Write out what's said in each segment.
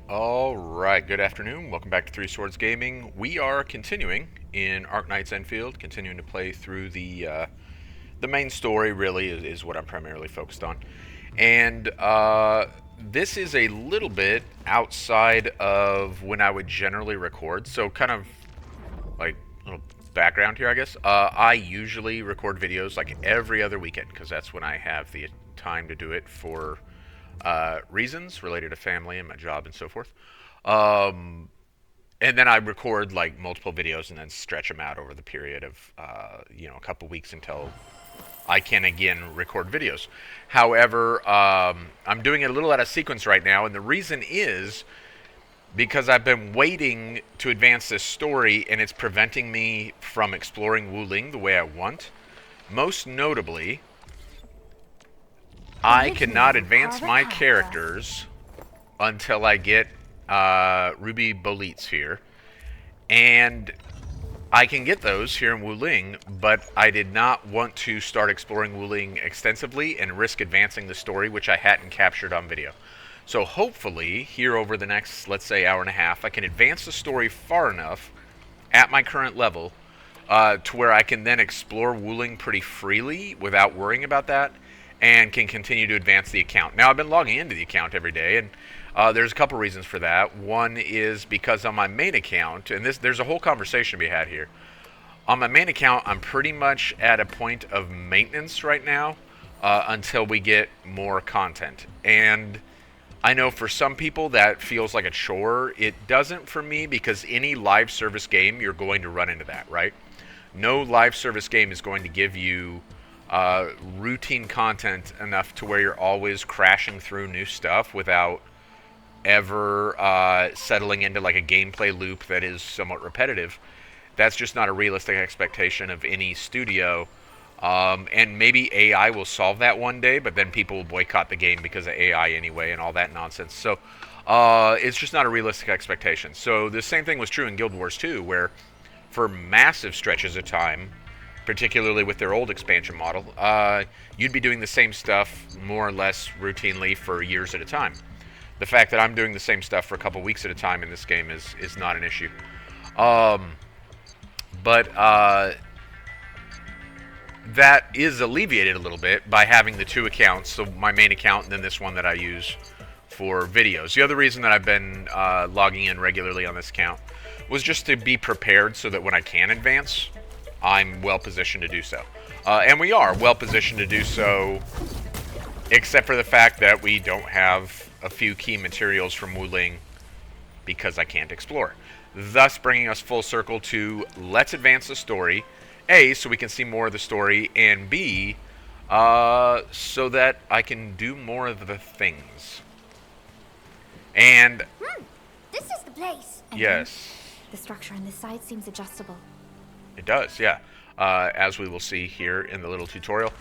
Alright, good afternoon. Welcome back to Three Swords Gaming. We are continuing in Arknights Endfield, continuing to play through the main story, really, is what I'm primarily focused on. And this is a little bit outside of when I would generally record, so kind of like a little background here, I guess. I usually record videos like every other weekend, because that's when I have the time to do it for reasons related to family and my job and so forth. Um, and then I record like multiple videos and then stretch them out over the period of a couple weeks until I can again record videos. However, I'm doing it a little out of sequence right now, and the reason is because I've been waiting to advance this story, and it's preventing me from exploring Wuling the way I want. Most notably, I cannot advance my characters until I get Ruby Bolets here. And I can get those here in Wuling, but I did not want to start exploring Wuling extensively and risk advancing the story, which I hadn't captured on video. So hopefully, here over the next, let's say, hour and a half, I can advance the story far enough at my current level to where I can then explore Wuling pretty freely without worrying about that, and can continue to advance the account. Now, I've been logging into the account every day, and there's a couple reasons for that. One is because on my main account, and there's a whole conversation to be had here. On my main account, I'm pretty much at a point of maintenance right now until we get more content. And I know for some people that feels like a chore. It doesn't for me, because any live service game, you're going to run into that, right? No live service game is going to give you routine content enough to where you're always crashing through new stuff without ever settling into like a gameplay loop that is somewhat repetitive. That's just not a realistic expectation of any studio. And maybe AI will solve that one day, but then people will boycott the game because of AI anyway and all that nonsense. So it's just not a realistic expectation. So the same thing was true in Guild Wars 2, where for massive stretches of time, particularly with their old expansion model, you'd be doing the same stuff more or less routinely for years at a time. The fact that I'm doing the same stuff for a couple weeks at a time in this game is not an issue. But that is alleviated a little bit by having the two accounts, so my main account and then this one that I use for videos. The other reason that I've been logging in regularly on this account was just to be prepared so that when I can advance, I'm well positioned to do so. And we are well positioned to do so, except for the fact that we don't have a few key materials from Wuling because I can't explore. Thus bringing us full circle to let's advance the story, A, so we can see more of the story, and B, so that I can do more of the things. And this is the place. Yes. The structure on this side seems adjustable. It does, yeah. As we will see here in the little tutorial.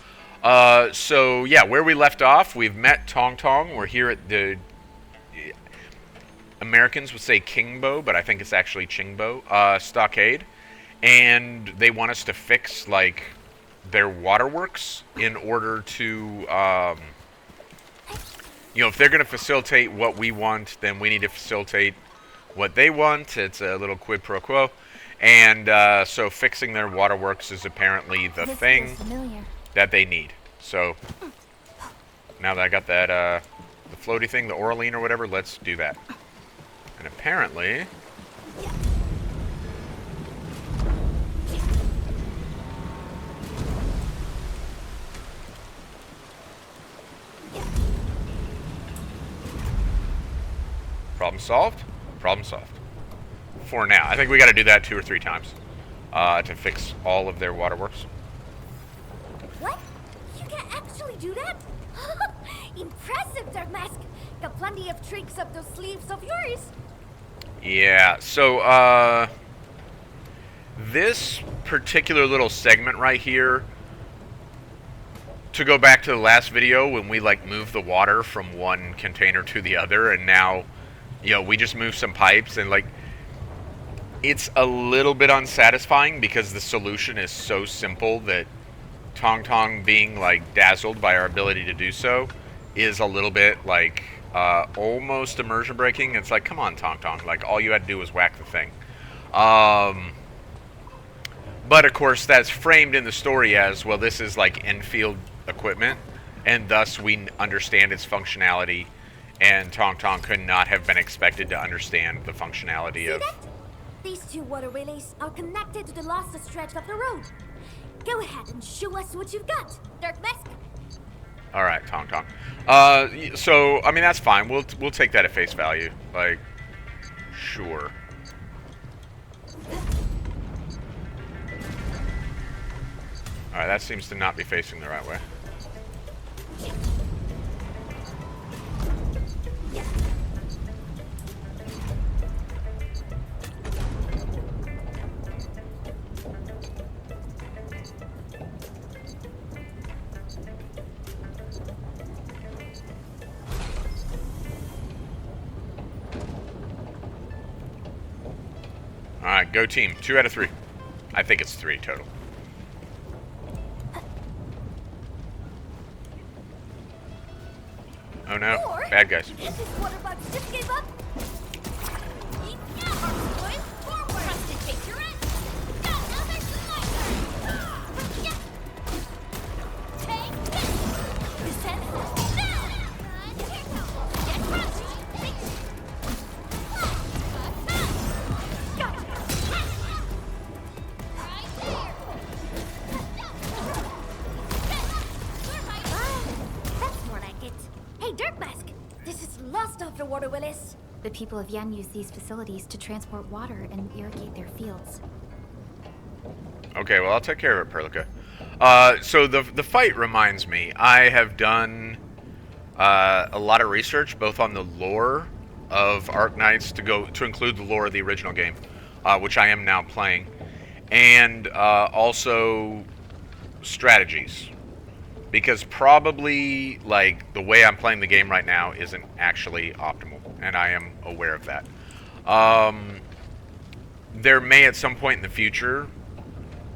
So, yeah, where we left off, we've met Tangtang. We're here at the... Americans would say Kingbo, but I think it's actually Chingbo stockade. And they want us to fix, like, their waterworks in order to... if they're going to facilitate what we want, then we need to facilitate what they want. It's a little quid pro quo. And so fixing their waterworks is apparently the thing that they need. So now that I got that, the floaty thing, the Oraline or whatever, let's do that. And apparently... Problem solved? Problem solved. For now. I think we got to do that 2 or 3 times to fix all of their waterworks. What? You can actually do that? Impressive, Dark Mask. Got plenty of tricks up those sleeves of yours. Yeah, so this particular little segment right here, to go back to the last video when we like moved the water from one container to the other, and now, we just moved some pipes, and like, it's a little bit unsatisfying because the solution is so simple that Tangtang being like dazzled by our ability to do so is a little bit like almost immersion breaking. It's like, come on, Tangtang. Like, all you had to do was whack the thing. But of course, that's framed in the story as, well, this is like Endfield equipment, and thus we understand its functionality, and Tangtang could not have been expected to understand the functionality of... that? These two water relays are connected to the lost stretch of the road. Go ahead and show us what you've got, Dark Mask. All right, Tangtang. So I mean that's fine. We'll take that at face value. Like, sure. All right, that seems to not be facing the right way. Alright, go team. 2 out of 3. I think it's 3 total. Oh no, bad guys. If this water box just gave up. The people of Yen use these facilities to transport water and irrigate their fields. Okay, well, I'll take care of it, Perlica. So the fight reminds me. I have done a lot of research, both on the lore of Arknights, to include the lore of the original game, which I am now playing, and also strategies. Because probably, like, the way I'm playing the game right now isn't actually optimal, and I am aware of that. There may, at some point in the future,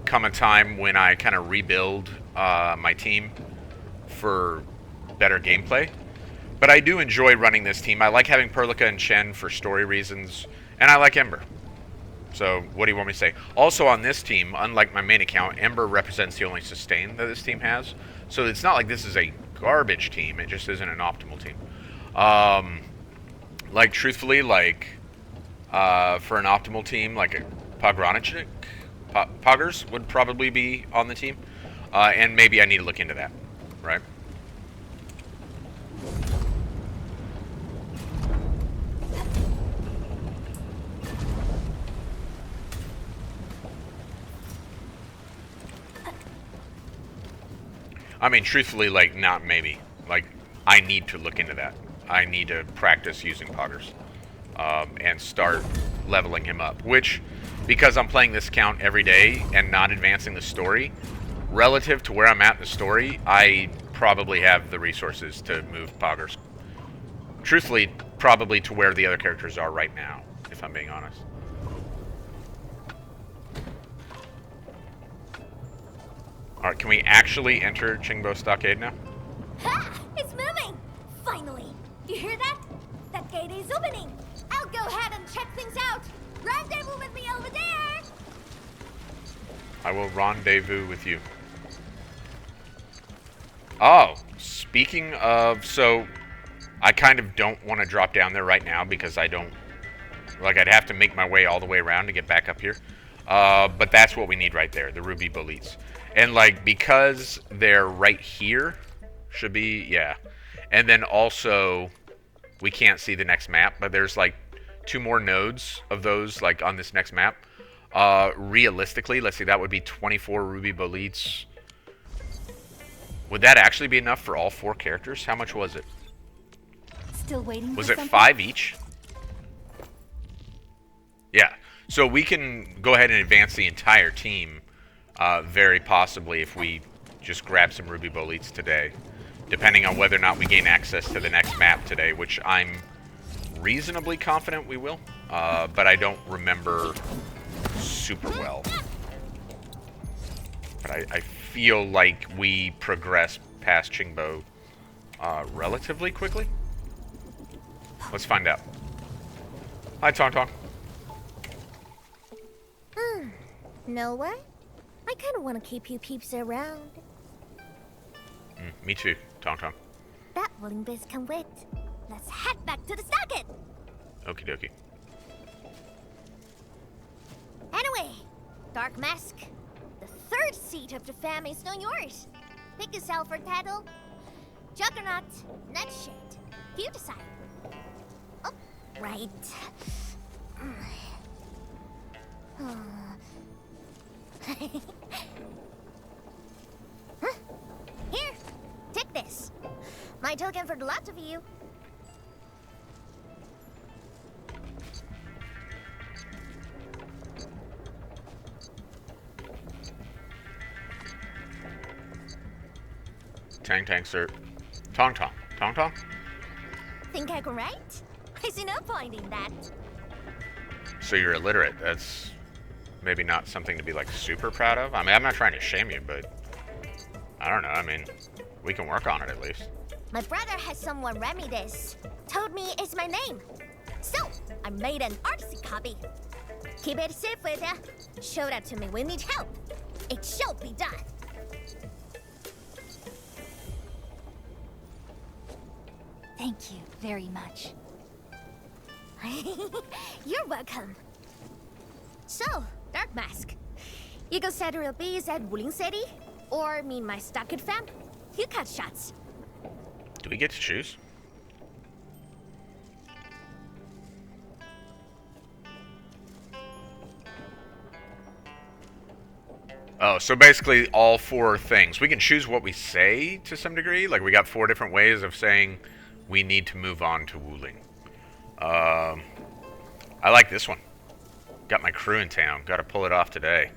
come a time when I kind of rebuild my team for better gameplay. But I do enjoy running this team. I like having Perlica and Chen for story reasons, and I like Ember. So, what do you want me to say? Also, on this team, unlike my main account, Ember represents the only sustain that this team has. So, it's not like this is a garbage team. It just isn't an optimal team. Like, truthfully, like, for an optimal team, like a Poggers would probably be on the team. And maybe I need to look into that, right? I mean, truthfully, like, not maybe. Like, I need to look into that. I need to practice using Poggers. And start leveling him up. Which, because I'm playing this count every day and not advancing the story, relative to where I'm at in the story, I probably have the resources to move Poggers. Truthfully, probably to where the other characters are right now, if I'm being honest. Alright, can we actually enter Qingbo Stockade now? Ha! It's moving! Finally! Do you hear that? That gate is opening! I'll go ahead and check things out! Rendezvous with me over there! I will rendezvous with you. Oh, speaking of... So, I kind of don't want to drop down there right now because I don't... Like, I'd have to make my way all the way around to get back up here. But that's what we need right there, the Ruby Bolites. And, like, because they're right here, should be, yeah. And then also, we can't see the next map, but there's, like, 2 more nodes of those, like, on this next map. Realistically, let's see, that would be 24 Ruby Bolites. Would that actually be enough for all 4 characters? How much was it? Still waiting Was for it something? 5 each? Yeah. So we can go ahead and advance the entire team, very possibly, if we just grab some Ruby Bolites today. Depending on whether or not we gain access to the next map today, which I'm reasonably confident we will. But I don't remember super well. But I feel like we progress past Qingbo relatively quickly. Let's find out. Hi, Tangtang. Know what? I kind of want to keep you peeps around. Me too, Tangtang. That Wuling biz can wait. Let's head back to the socket. Okie dokie. Anyway, Dark Mask, the third seat of the family is now yours. Pick yourself for title. Juggernaut, Nightshade. You decide. Oh, right. Huh? Here, take this. My token for the lot of you. Tangtang, sir. Tangtang. Tangtang? Think I can write? I see no point in that. So you're illiterate. That's maybe not something to be, like, super proud of. I mean, I'm not trying to shame you, but I don't know. I mean, we can work on it at least. My brother has someone read me this. Told me it's my name. So, I made an artsy copy. Keep it safe with ya. Show that to me when you need help. It shall be done. Thank you very much. You're welcome. So, Dark Mask, you go set real bees at Wuling City? Or meet my Stockade fam? You cut shots. Do we get to choose? Oh, so basically all four things. We can choose what we say to some degree. Like, we got 4 different ways of saying we need to move on to Wuling. I like this one. Got my crew in town. Got to pull it off today.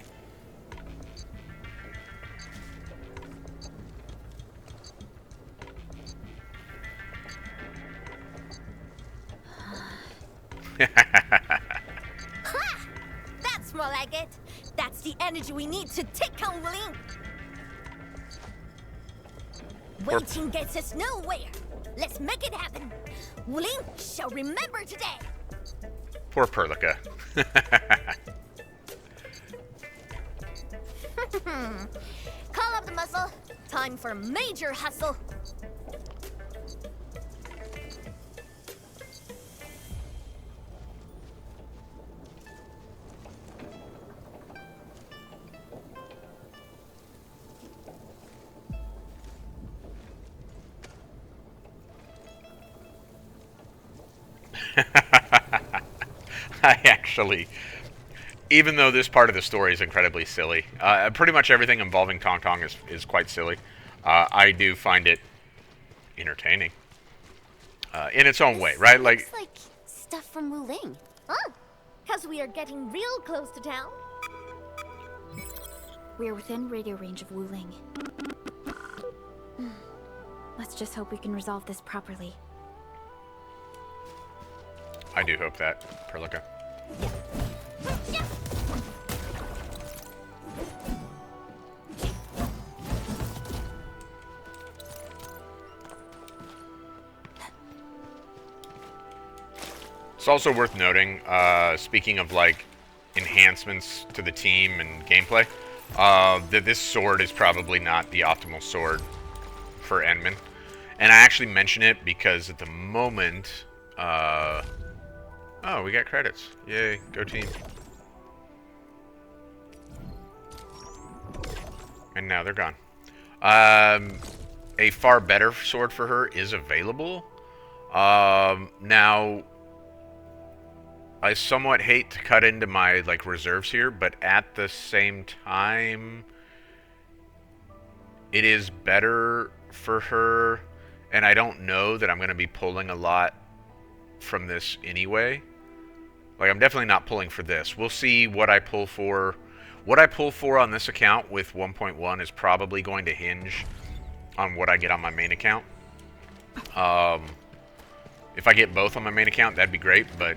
Ha! That's more like it. That's the energy we need to take on Wuling. Waiting gets us nowhere. Let's make it happen. Wuling shall remember today. Poor Perlica. Call up the muscle. Time for major hustle. I actually, even though this part of the story is incredibly silly, pretty much everything involving Tangtang is quite silly. I do find it entertaining in its own way, right? Like, Looks like stuff from Wuling. Oh, because we are getting real close to town. We're within radio range of Wuling. Let's just hope we can resolve this properly. I do hope that, Perlica. It's also worth noting, speaking of like enhancements to the team and gameplay, that this sword is probably not the optimal sword for Endman. And I actually mention it because at the moment, oh, we got credits. Yay, go team. And now they're gone. A far better sword for her is available. Now, I somewhat hate to cut into my like reserves here, but at the same time, it is better for her, and I don't know that I'm going to be pulling a lot from this anyway. Like, I'm definitely not pulling for this. We'll see what I pull for. What I pull for on this account with 1.1 is probably going to hinge on what I get on my main account. If I get both on my main account, that'd be great, but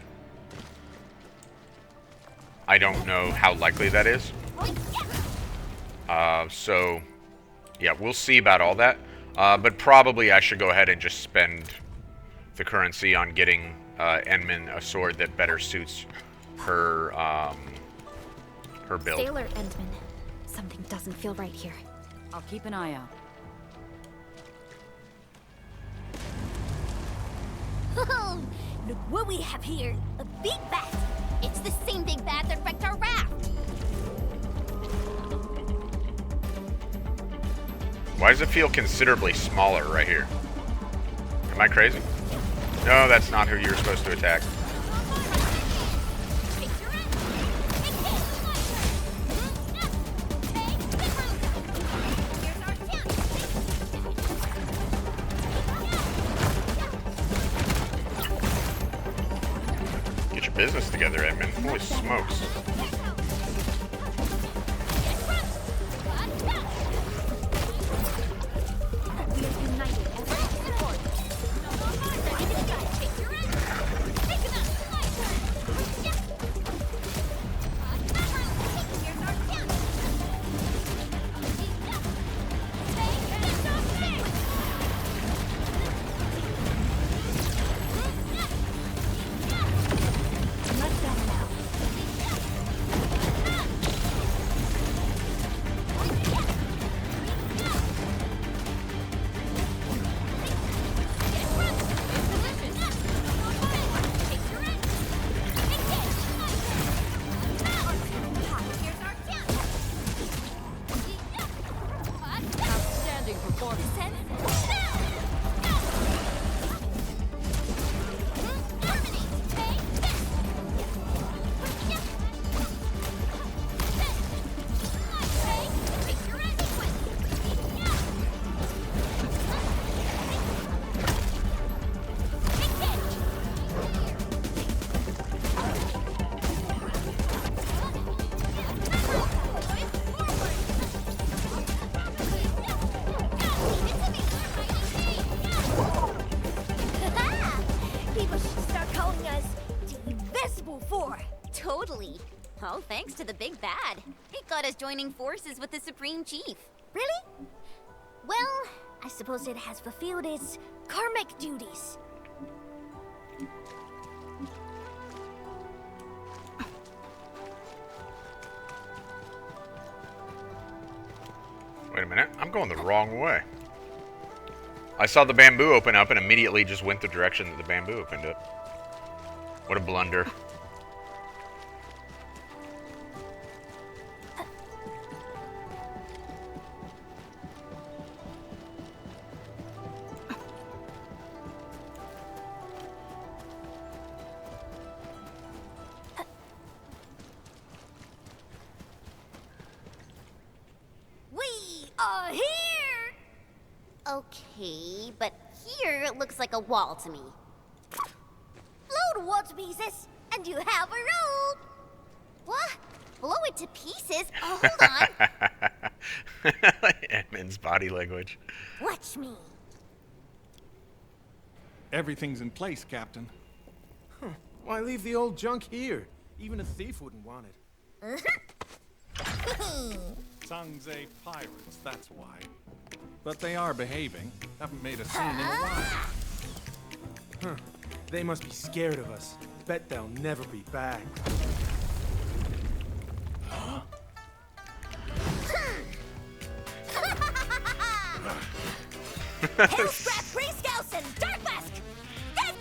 I don't know how likely that is. So, yeah, we'll see about all that. But probably I should go ahead and just spend the currency on getting Enman a sword that better suits her her build. Stay alert, Endman. Something doesn't feel right here. I'll keep an eye out. Oh, look what we have here. A big bat. It's the same big bat that wrecked our raft. Why does it feel considerably smaller right here? Am I crazy? No, that's not who you're supposed to attack. Get your business together, Edmund. Holy smokes. Totally. Oh, thanks to the big bad. It got us joining forces with the Supreme Chief. Really? Well, I suppose it has fulfilled its karmic duties. Wait a minute. I'm going the wrong way. I saw the bamboo open up and immediately just went the direction that the bamboo opened up. What a blunder. Okay, but here it looks like a wall to me. Blow the wall to pieces, and you have a road. What? Blow it to pieces? Oh, hold on. Edmund's body language. Watch me. Everything's in place, Captain. Huh. Why leave the old junk here? Even a thief wouldn't want it. Tangtang pirates, that's why. But they are behaving. Haven't made a scene in a while. Huh. They must be scared of us. Bet they'll never be back. Hillstrap, Priest Dark Mask! Get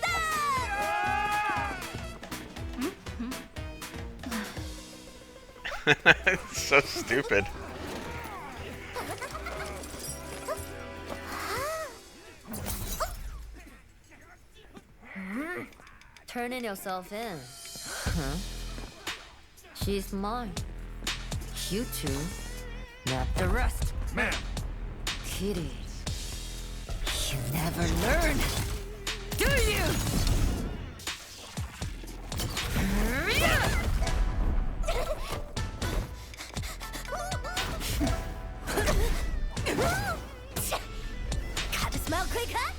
them! It's so stupid. Turning yourself in. Huh? She's mine. You two, not the rest. Man! Kitty, you never learn, do you? Gotta smell quick, huh?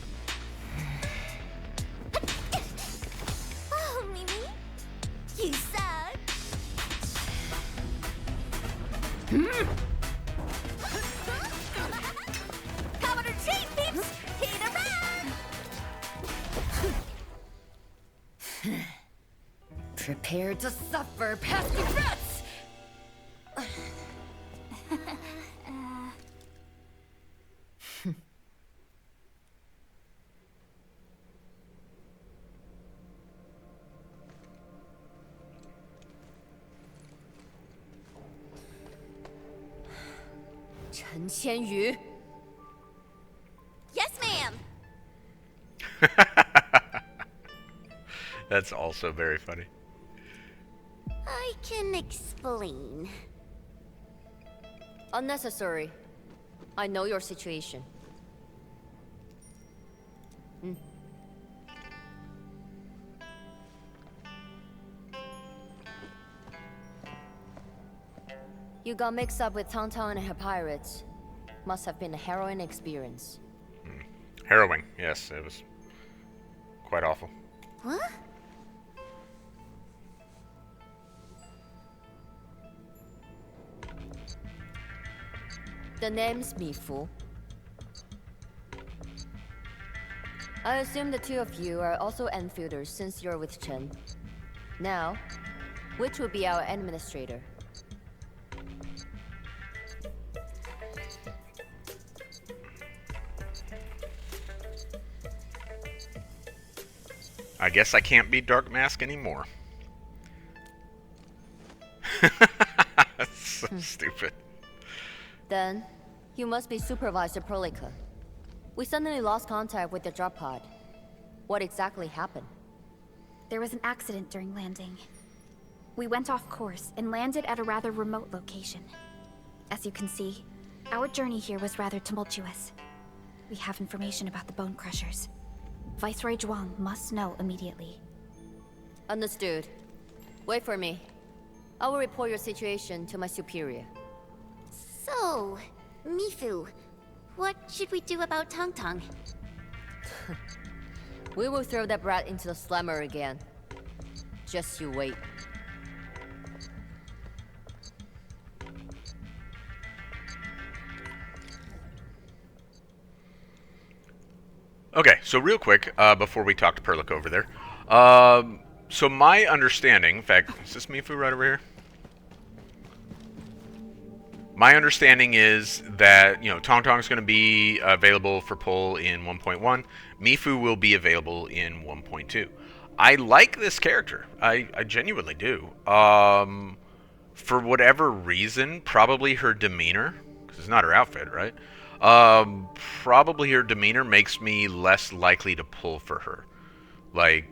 Oh, Mimi, you suck. Commodore Chief, peeps, hit around. Prepare to suffer past regrets! Chen Qianyu. Yes, ma'am. That's also very funny. I can explain. Unnecessary. I know your situation. You got mixed up with Tangtang and her pirates. Must have been a harrowing experience. Harrowing, yes, it was quite awful. What? The name's Mifu. I assume the two of you are also Enfielders since you're with Chen. Now, which will be our administrator? I guess I can't be Dark Mask anymore. That's so stupid. Then, you must be Supervisor Prolica. We suddenly lost contact with the drop pod. What exactly happened? There was an accident during landing. We went off course and landed at a rather remote location. As you can see, our journey here was rather tumultuous. We have information about the Bone Crushers. Viceroy Zhuang must know immediately. Understood. Wait for me. I will report your situation to my superior. So, Mifu, what should we do about Tangtang? We will throw that brat into the slammer again. Just you wait. Okay, so real quick, before we talk to Perlic over there. So my understanding, in fact, is this Mifu right over here? My understanding is that, you know, Tangtang's going to be available for pull in 1.1. Mifu will be available in 1.2. I like this character. I genuinely do. For whatever reason, probably her demeanor, because it's not her outfit, right? Probably her demeanor makes me less likely to pull for her. Like,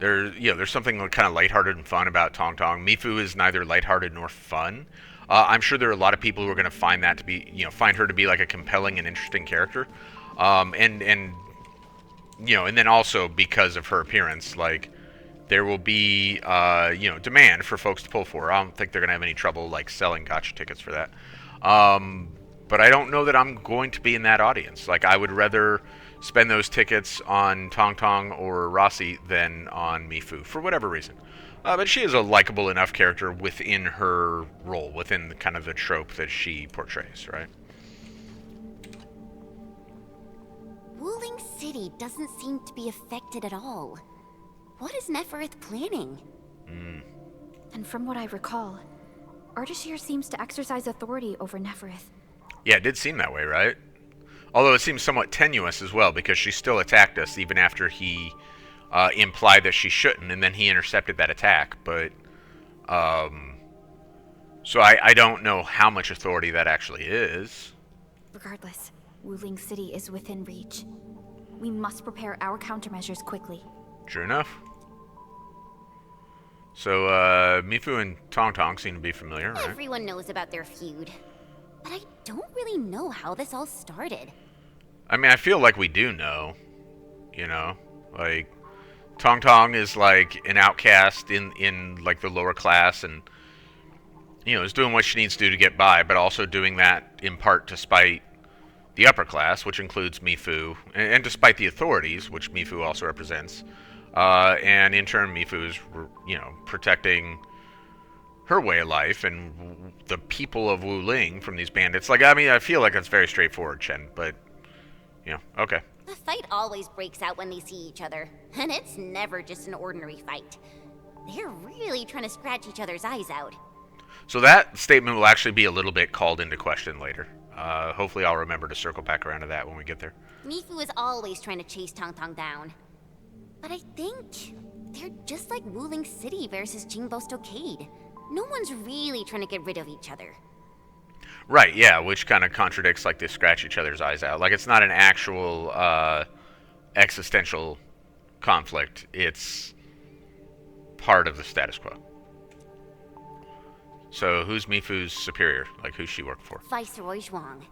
there's something kind of lighthearted and fun about Tangtang. Mifu is neither lighthearted nor fun. I'm sure there are a lot of people who are going to find that to be, find her to be like a compelling and interesting character. And then also because of her appearance, like, there will be, demand for folks to pull for her. I don't think they're going to have any trouble, like, selling gotcha tickets for that. But I don't know that I'm going to be in that audience. Like, I would rather spend those tickets on Tangtang or Rossi than on Mifu, for whatever reason. But she is a likable enough character within her role, within kind of the trope that she portrays, right? Wuling City doesn't seem to be affected at all. What is Nefereth planning? And from what I recall, Ardashir seems to exercise authority over Nefereth. Yeah, it did seem that way, right? Although it seems somewhat tenuous as well, because she still attacked us even after he implied that she shouldn't, and then he intercepted that attack. But, so I don't know how much authority that actually is. Regardless, Wuling City is within reach. We must prepare our countermeasures quickly. True enough. So, Mifu and Tangtang seem to be familiar, right? Everyone knows about their feud. But I don't really know how this all started. I mean, I feel like we do know, like, Tangtang is like an outcast in like the lower class, and is doing what she needs to do to get by, but also doing that in part to spite the upper class, which includes Mifu, and despite the authorities, which Mifu also represents, and in turn Mifu is protecting her way of life and the people of Wuling from these bandits. Like, I mean, I feel like that's very straightforward, Chen, but okay. The fight always breaks out when they see each other. And it's never just an ordinary fight. They're really trying to scratch each other's eyes out. So that statement will actually be a little bit called into question later. Hopefully I'll remember to circle back around to that when we get there. Mifu is always trying to chase Tangtang down. But I think they're just like Wuling City versus Jingbo Stockade. No one's really trying to get rid of each other. Right, yeah, which kind of contradicts like they scratch each other's eyes out. Like it's not an actual existential conflict. It's part of the status quo. So who's Mifu's superior? Like who's she work for? Viceroy Zhuang.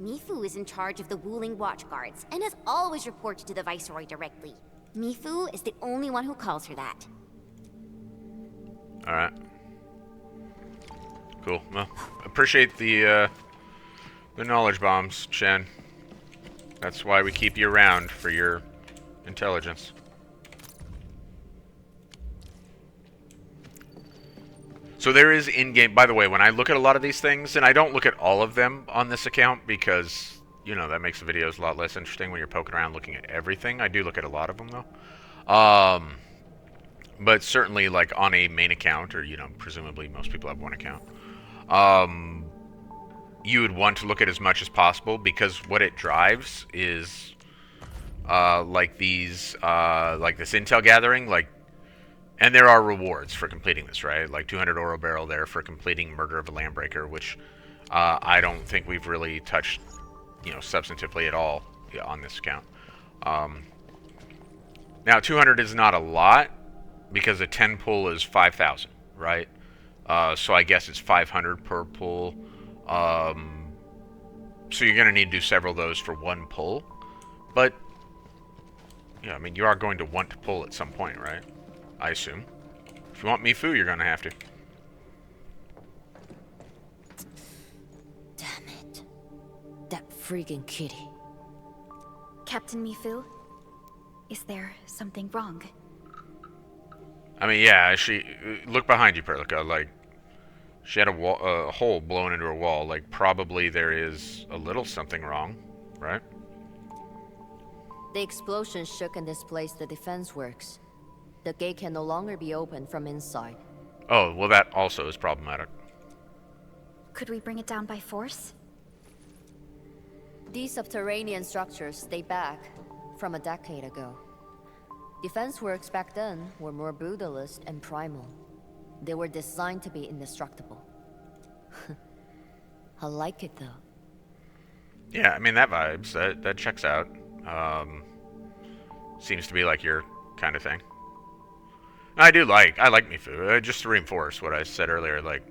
Mifu is in charge of the Wuling Watch Guards and has always reported to the Viceroy directly. Mifu is the only one who calls her that. Alright. Cool. Well, appreciate the knowledge bombs, Chen. That's why we keep you around, for your intelligence. So there is in-game... By the way, when I look at a lot of these things, and I don't look at all of them on this account because, you know, that makes the videos a lot less interesting when you're poking around looking at everything. I do look at a lot of them, though. But certainly, like, on a main account, or, you know, presumably most people have one account, you would want to look at as much as possible, because what it drives is, like these, like this intel gathering, like, and there are rewards for completing this, right? Like 200 oro barrel there for completing Murder of a Landbreaker, which, I don't think we've really touched, you know, substantively at all on this account. Now 200 is not a lot, because a 10 pull is 5,000, right? So I guess it's 500 per pull. So you're going to need to do several of those for one pull. But, yeah, I mean, you are going to want to pull at some point, right? I assume. If you want Mifu, you're going to have to. Damn it. That freaking kitty. Captain Mifu? Is there something wrong? I mean, yeah, she... Look behind you, Perlica. Like, she had a hole blown into her wall. Like, probably there is a little something wrong, right? The explosion shook and displaced the defense works. The gate can no longer be opened from inside. Oh, well, that also is problematic. Could we bring it down by force? These subterranean structures date back from a decade ago. Defense works back then were more brutalist and primal. They were designed to be indestructible. I like it, though. Yeah, I mean, that vibes. That checks out. Seems to be like your kind of thing. I like Mifu. Just to reinforce what I said earlier, like,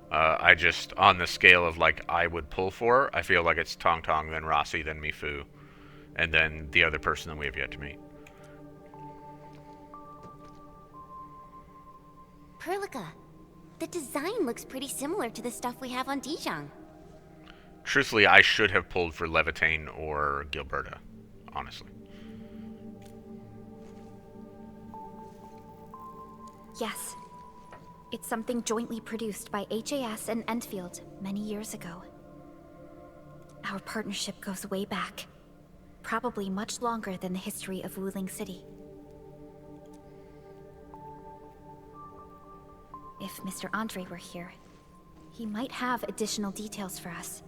I just, on the scale of, like, I would pull for, I feel like it's Tangtang, then Rossi, then Mifu, and then the other person that we have yet to meet. Perlica, the design looks pretty similar to the stuff we have on Dijon. Truthfully, I should have pulled for Levitane or Gilberta, honestly. Yes. It's something jointly produced by HAS and Endfield many years ago. Our partnership goes way back. Probably much longer than the history of Wuling City. If Mr. Andre were here, he might have additional details for us.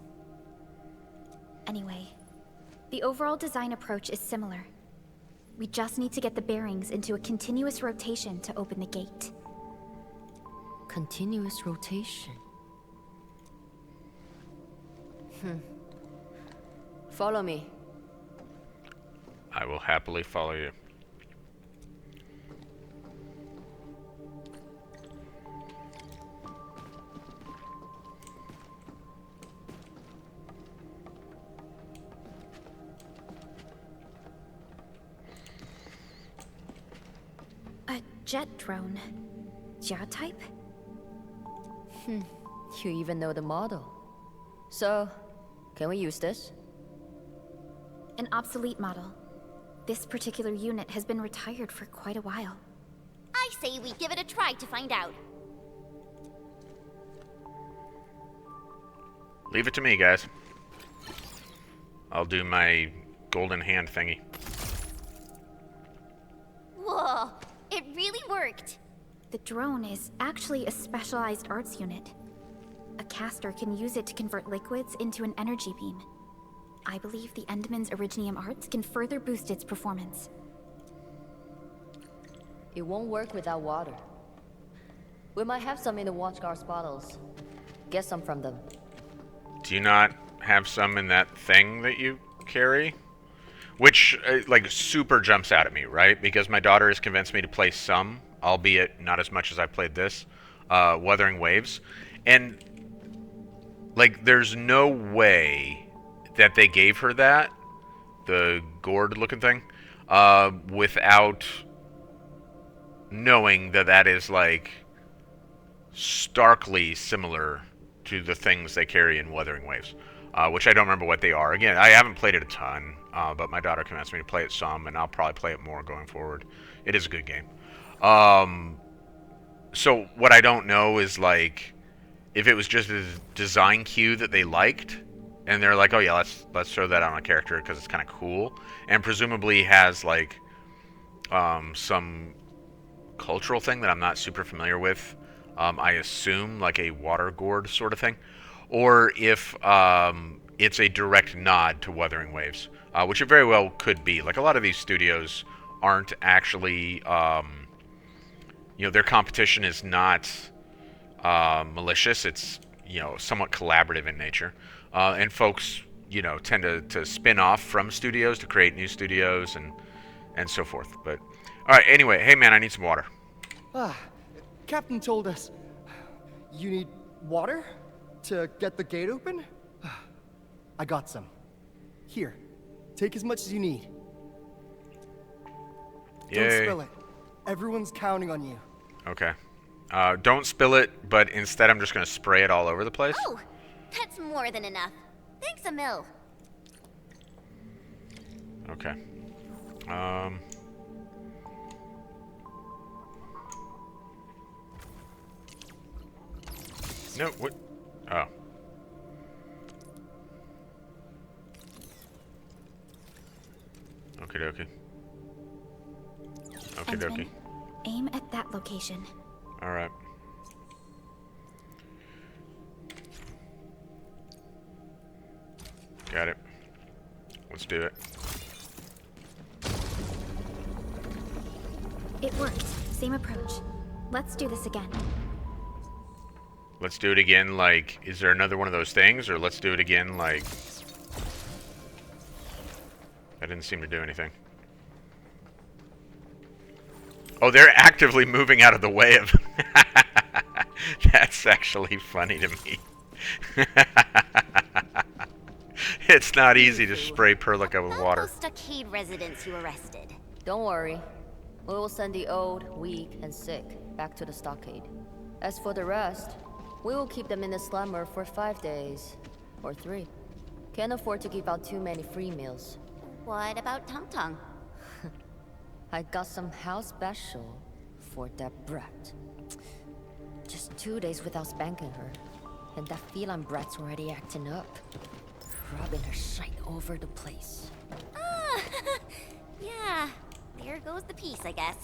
Anyway, the overall design approach is similar. We just need to get the bearings into a continuous rotation to open the gate. Continuous rotation. Follow me. I will happily follow you. A jet drone. Jia type? You even know the model. So, can we use this? An obsolete model. This particular unit has been retired for quite a while. I say we give it a try to find out. Leave it to me, guys. I'll do my golden hand thingy. Whoa, it really worked. The drone is actually a specialized arts unit. A caster can use it to convert liquids into an energy beam. I believe the Endman's Originium arts can further boost its performance. It won't work without water. We might have some in the Watchguard's bottles. Get some from them. Do you not have some in that thing that you carry? Which, like, super jumps out at me, right? Because my daughter has convinced me to play some, albeit not as much as I've played this, Wuthering Waves. And, like, there's no way that they gave her that, the gourd-looking thing, without knowing that that is, like, starkly similar to the things they carry in Wuthering Waves, which I don't remember what they are. Again, I haven't played it a ton, but my daughter convinced me to play it some, and I'll probably play it more going forward. It is a good game. So what I don't know is, like, if it was just a design cue that they liked, and they're like, oh yeah, let's throw that on a character because it's kind of cool, and presumably has, like, some cultural thing that I'm not super familiar with. I assume like a water gourd sort of thing, or if it's a direct nod to Wuthering Waves, which it very well could be. Like, a lot of these studios aren't actually, their competition is not malicious. It's, somewhat collaborative in nature, and folks, tend to spin off from studios to create new studios and so forth. But all right, anyway, hey man, I need some water. Captain told us you need water to get the gate open? I got some. Here, take as much as you need. Yay. Don't spill it. Everyone's counting on you. Okay. Don't spill it, but instead I'm just going to spray it all over the place. Oh, that's more than enough. Thanks, Emil. Okay. No, what? Oh. Okie dokie. Okie dokie. Endman, aim at that location. Alright. Got it. Let's do it. It worked. Same approach. Let's do this again. Let's do it again, like, is there another one of those things? Or let's do it again, like... That didn't seem to do anything. Oh, they're actively moving out of the way of... That's actually funny to me. It's not easy to spray Perlica with water. Those stockade residents you arrested. Don't worry. We will send the old, weak, and sick back to the stockade. As for the rest, we will keep them in the slumber for 5 days. Or 3. Can't afford to give out too many free meals. What about Tangtang? I got some house special for that brat. Just 2 days without spanking her, and that feline brat's already acting up. Rubbing her shite over the place. Ah, yeah. There goes the peace, I guess.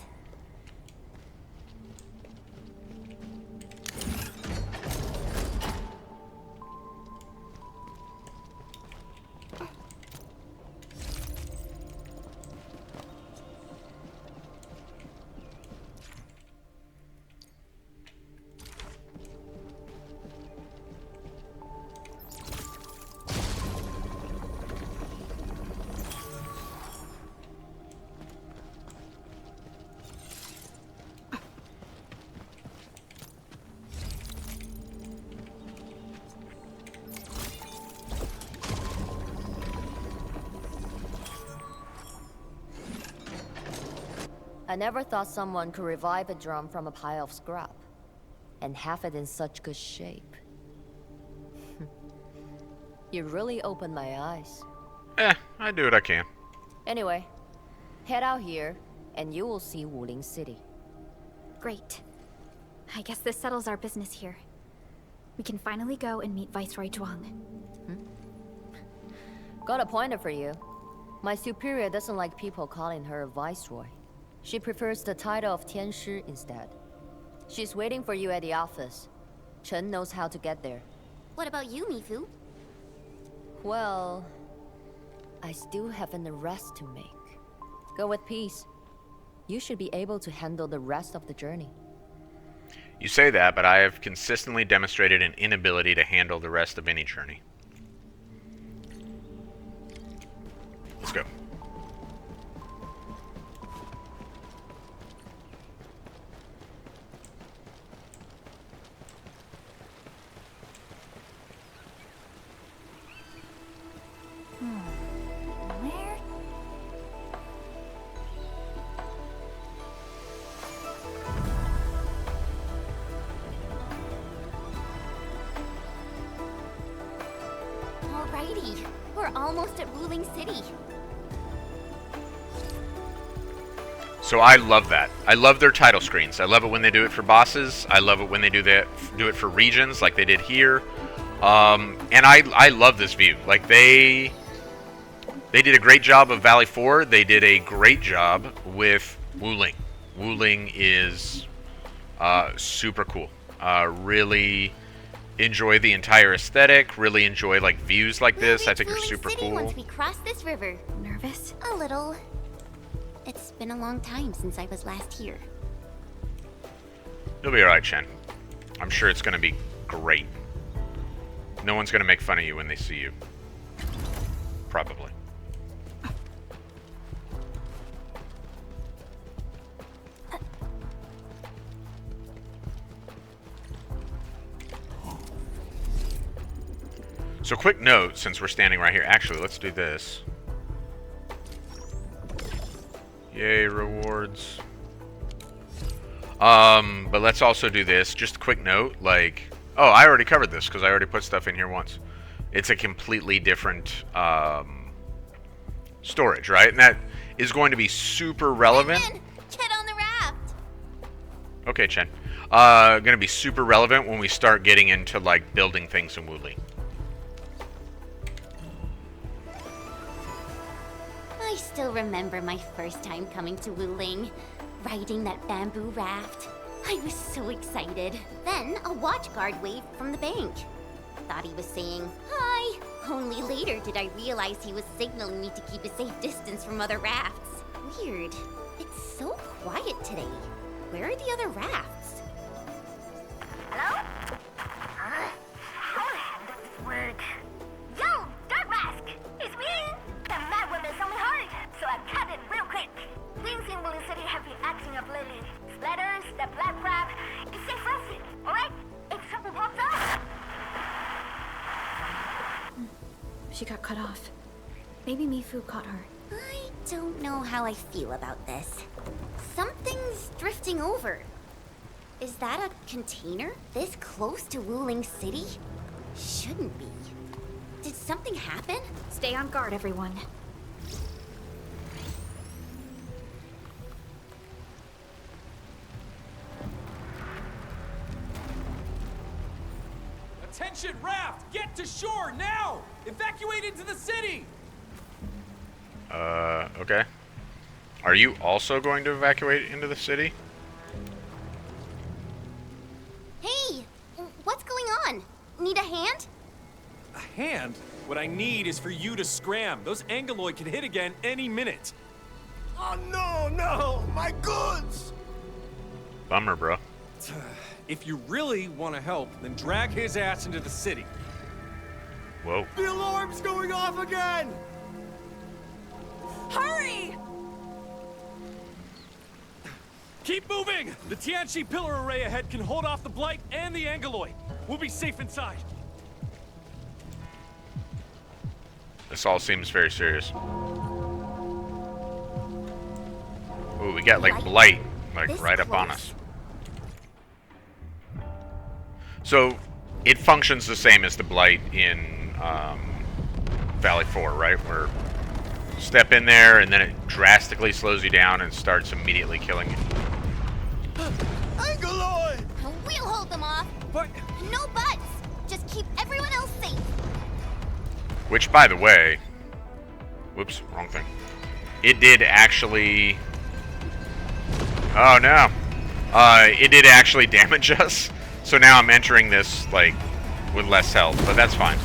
I never thought someone could revive a drum from a pile of scrap. And have it in such good shape. You really opened my eyes. I do what I can. Anyway, head out here, and you will see Wuling City. Great. I guess this settles our business here. We can finally go and meet Viceroy Zhuang. Got a pointer for you. My superior doesn't like people calling her a viceroy. She prefers the title of Tianshi instead. She's waiting for you at the office. Chen knows how to get there. What about you, Mifu? Well, I still have an arrest to make. Go with peace. You should be able to handle the rest of the journey. You say that, but I have consistently demonstrated an inability to handle the rest of any journey. Let's go. Where? Alrighty, we're almost at Wuling City. So I love that. I love their title screens. I love it when they do it for bosses. I love it when they do it for regions like they did here. And I love this view. Like they did a great job of Valley 4. They did a great job with Wuling. Wuling is super cool. Really enjoy the entire aesthetic. Really enjoy like views like this. I think they're super City cool. Once we cross this river. Nervous? A little. It's been a long time since I was last here. You'll be alright, Chen. I'm sure it's gonna be great. No one's gonna make fun of you when they see you. Probably. So quick note, since we're standing right here. Actually, let's do this. Yay, rewards. But let's also do this. Just a quick note, like... Oh, I already covered this, because I already put stuff in here once. It's a completely different, storage, right? And that is going to be super relevant. Get on the raft! Okay, Chen. Gonna be super relevant when we start getting into, like, building things in Wuling. I still remember my first time coming to Wuling, riding that bamboo raft. I was so excited. Then a watch guard waved from the bank. Thought he was saying, hi. Only later did I realize he was signaling me to keep a safe distance from other rafts. Weird. It's so quiet today. Where are the other rafts? Hello? Word. Yo, Dark Mask! It's me! The mad woman summoned hard, so I cut it real quick. Things in Wuling City have been acting up lately. Splatters, the black crab, it's safe frozen, alright? If trouble pops up... She got cut off. Maybe Mifu caught her. I don't know how I feel about this. Something's drifting over. Is that a container? This close to Wuling City? Shouldn't be. Did something happen? Stay on guard, everyone. Attention, raft! Get to shore now! Evacuate into the city! Okay. Are you also going to evacuate into the city? Hey! What's going on? Need a hand? A hand? What I need is for you to scram. Those Angeloid can hit again any minute. Oh no, my goods! Bummer, bro. If you really want to help, then drag his ass into the city. Whoa. The alarm's going off again! Hurry! Keep moving! The Tianchi pillar array ahead can hold off the Blight and the Angeloid. We'll be safe inside. This all seems very serious. Ooh, we got like Blight, like This right up on close? us. So, it functions the same as the Blight in Valley 4, right? Where you step in there and then it drastically slows you down and starts immediately killing you. Angeloid! We'll hold them off. But No buts! Just keep everyone else safe. Which, by the way, Whoops, wrong thing. It did actually... Oh, no. It did actually damage us. So now I'm entering this, like, with less health. But that's fine.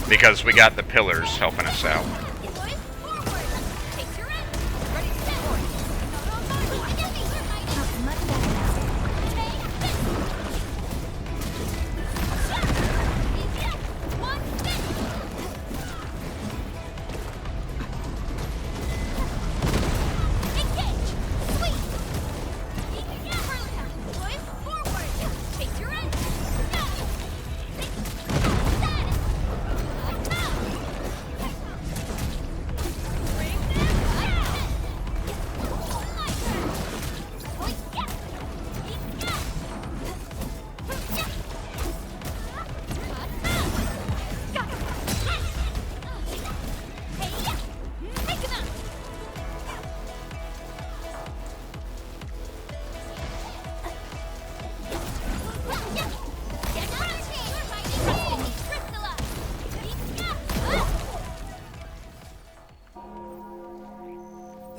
Because we got the pillars helping us out.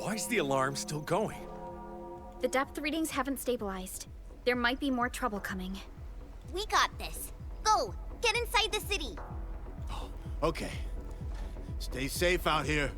Why is the alarm still going? The depth readings haven't stabilized. There might be more trouble coming. We got this. Go! Get inside the city! Okay. Stay safe out here.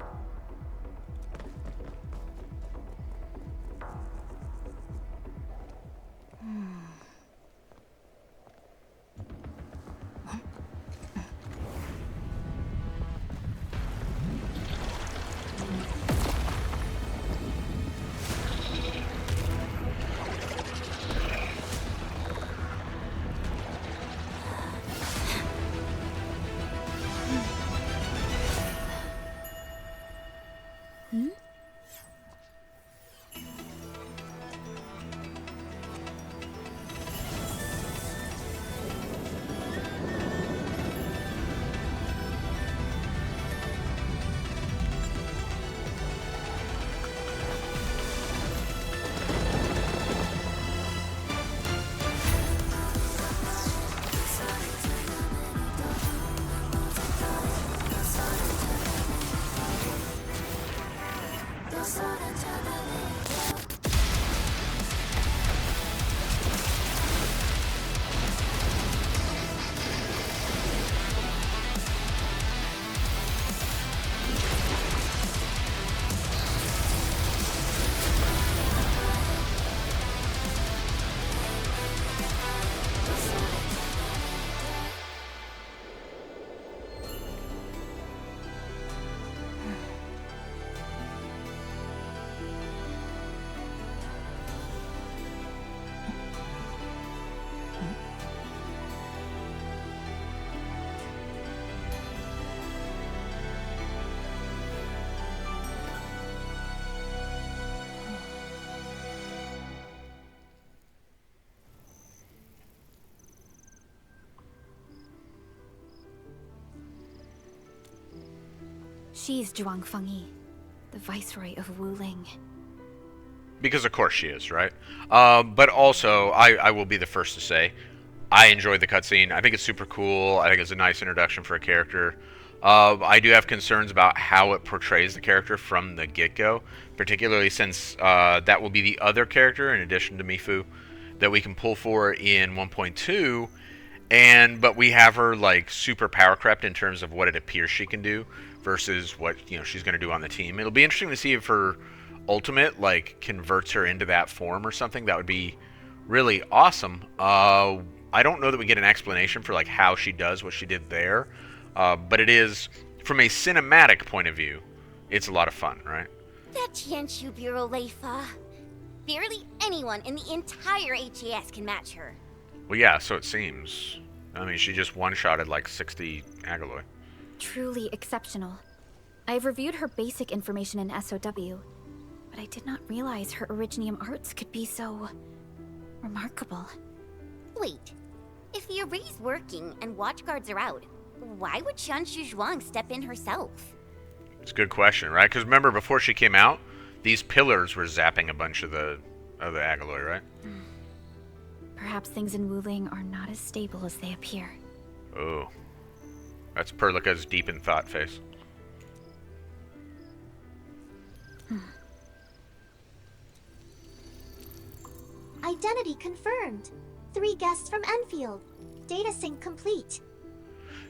She's Zhuang Fengyi, the Viceroy of Wuling. Because of course she is, right? But also, I will be the first to say, I enjoyed the cutscene. I think it's super cool. I think it's a nice introduction for a character. I do have concerns about how it portrays the character from the get-go, particularly since that will be the other character, in addition to Mifu, that we can pull for in 1.2, but we have her like super power crept in terms of what it appears she can do versus what she's going to do on the team. It'll be interesting to see if her ultimate like converts her into that form or something. That would be really awesome. I don't know that we get an explanation for like how she does what she did there, but it is, from a cinematic point of view, it's a lot of fun, right? That Jianshu Bureau Leifa. Barely anyone in the entire HAS can match her. Well, yeah, so it seems. I mean, she just one-shotted like 60 Agaloy. Truly exceptional. I've reviewed her basic information in SOW, but I did not realize her Originium arts could be so remarkable. Wait, if the array's working and watchguards are out, why would Jianshu Zhuang step in herself? It's a good question, right? Because remember, before she came out, these pillars were zapping a bunch of the Agaloy, right? Perhaps things in Wuling are not as stable as they appear. Oh. That's Perlica's deep in thought face. Identity confirmed. 3 guests from Enfield. Data sync complete.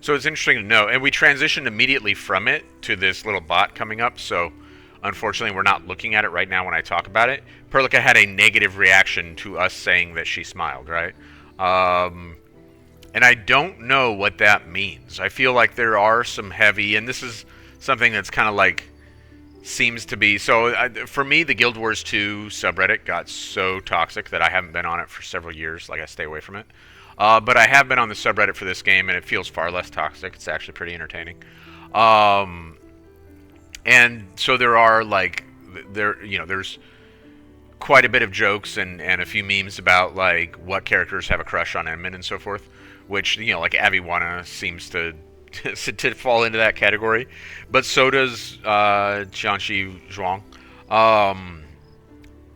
So it's interesting to know, and we transitioned immediately from it to this little bot coming up, so unfortunately we're not looking at it right now when I talk about it. Perlica had a negative reaction to us saying that she smiled, right? And I don't know what that means. I feel like there are some heavy, and this is something that's kind of like, seems to be, so for me, the Guild Wars 2 subreddit got so toxic that I haven't been on it for several years, like I stay away from it. But I have been on the subreddit for this game, and it feels far less toxic. It's actually pretty entertaining. And so there are, like, there's quite a bit of jokes and a few memes about, like, what characters have a crush on Enmin and so forth, which, like, Aviwana seems to fall into that category. But so does Jianxi Zhuang.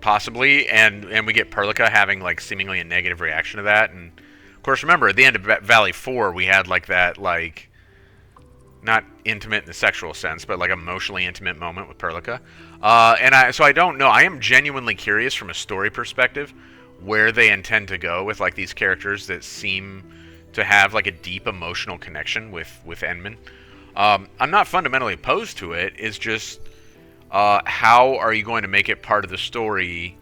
Possibly, and we get Perlica having, like, seemingly a negative reaction to that, and of course, remember, at the end of Valley 4, we had, like, that, like, not intimate in the sexual sense, but, like, emotionally intimate moment with Perlica. So I don't know. I am genuinely curious from a story perspective where they intend to go with, like, these characters that seem to have, like, a deep emotional connection with Enmin. I'm not fundamentally opposed to it. It's just, how are you going to make it part of the story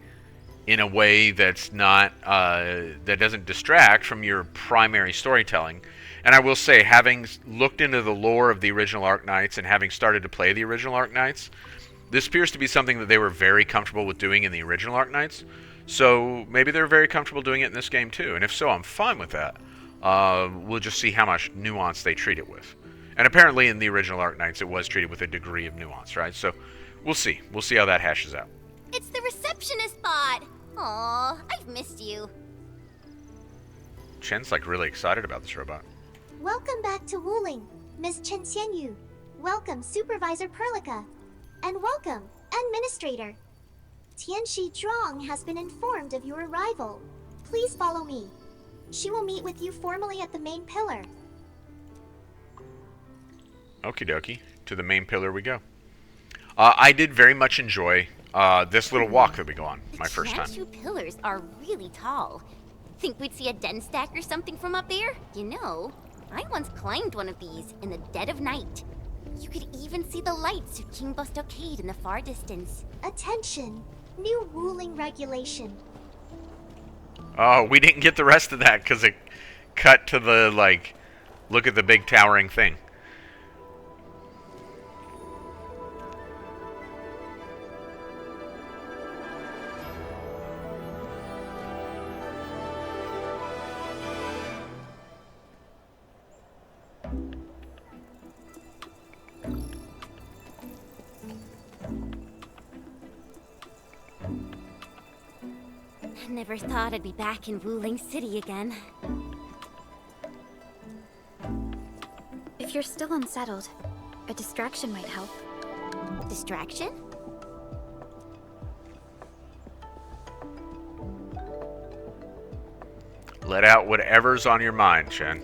in a way that's not that doesn't distract from your primary storytelling? And I will say, having looked into the lore of the original Arknights and having started to play the original Arknights, this appears to be something that they were very comfortable with doing in the original Arknights. So maybe they're very comfortable doing it in this game too. And if so, I'm fine with that. We'll just see how much nuance they treat it with. And apparently in the original Arknights, it was treated with a degree of nuance, right? So we'll see. We'll see how that hashes out. It's the receptionist bot. Aw, I've missed you. Chen's, like, really excited about this robot. Welcome back to Wuling, Miss Chen Xianyu. Welcome, Supervisor Perlica. And welcome, Administrator. Tianxi Zhuang has been informed of your arrival. Please follow me. She will meet with you formally at the main pillar. Okie dokie. To the main pillar we go. I did very much enjoy this little walk that we go on, my first time. The two pillars are really tall. Think we'd see a den stack or something from up there? You know, I once climbed one of these in the dead of night. You could even see the lights of King Stockade in the far distance. Attention! New Wuling regulation. Oh, we didn't get the rest of that because it cut to the, like, look at the big towering thing. Never thought I'd be back in Wuling City again. If you're still unsettled, a distraction might help. Distraction? Let out whatever's on your mind, Chen.